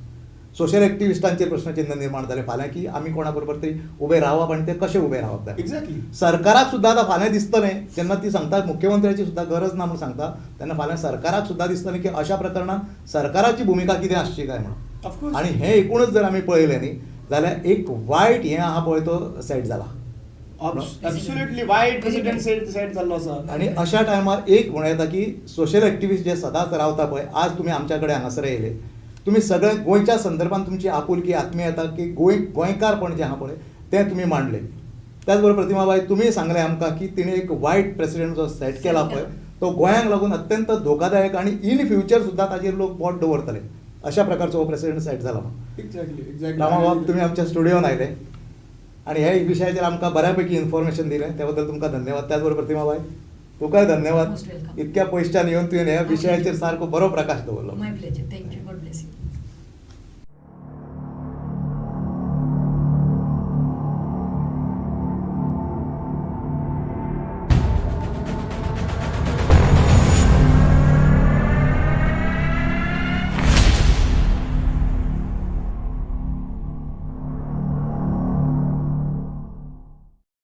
Speaker 1: सोशल एक्टिविस्टांचेर प्रश्नचिन्ह निर्माण जालें फाल्यां की आमी कोणा बरोबर तरी उबे रावप आनी ते कशें उबे रावप जाय
Speaker 3: एक्झॅक्टली
Speaker 1: सरकाराक सुद्दां आतां फाल्यां दिसतलें जेन्ना ती सांगता मुख्यमंत्र्याची सुद्दां गरज ना म्हणून सांगता तेन्ना फाल्यां सरकाराक सुद्दां दिसतलें की अशा प्रकरणांत सरकाराची भुमिका कितें आसची काय म्हणून
Speaker 3: ऑफकोर्स
Speaker 1: आनी हें एकूणच जर आमी पळयलें न्ही जाल्यार एक वायट हें आहा पळय तो सेट जाला
Speaker 3: एब्सोल्युटली वायट प्रेसिडेंट सेट जाल्लो आसा
Speaker 1: आणि अशा टायमार एक म्हणून येता की सोशल एक्टिविस्ट जे सदांच रावता पळय आज तुमी आमच्या कडेन हांगासर येयले तुमी सगळे गोंयच्या संदर्भात तुमची आपुलकी आत्मीयता की गोंयकारपण जें आहा पळय तें तुमी मांडलें त्याच बरोबर प्रतिमाबाई तुमी सांगलें आमकां की तिणें एक वायट प्रेसिडेंट जो सेट केला पळय तो गोंयांक लागून अत्यंत धोकादायक आनी इन फ्युचर सुद्दां ताजेर लोक बोट दवरतले अशा प्रकारचो हो प्रेसिडेंट सेट जाला
Speaker 3: एक्झॅक्टली
Speaker 1: रामा बाब तुमी आमच्या स्टुडियोन आयले आणि ह्या विशयाचेर आमकां बऱ्यापैकी इन्फॉर्मेशन दिलें त्या बद्दल तुमकां धन्यवाद त्याच बरोबर प्रतिमाबाई तुकाय धन्यवाद
Speaker 2: Most welcome.
Speaker 1: इतक्या पयसच्यान येवन तुवें ह्या विशयाचेर सारको बरो प्रकाश दवरलो
Speaker 2: My pleasure. Thank you.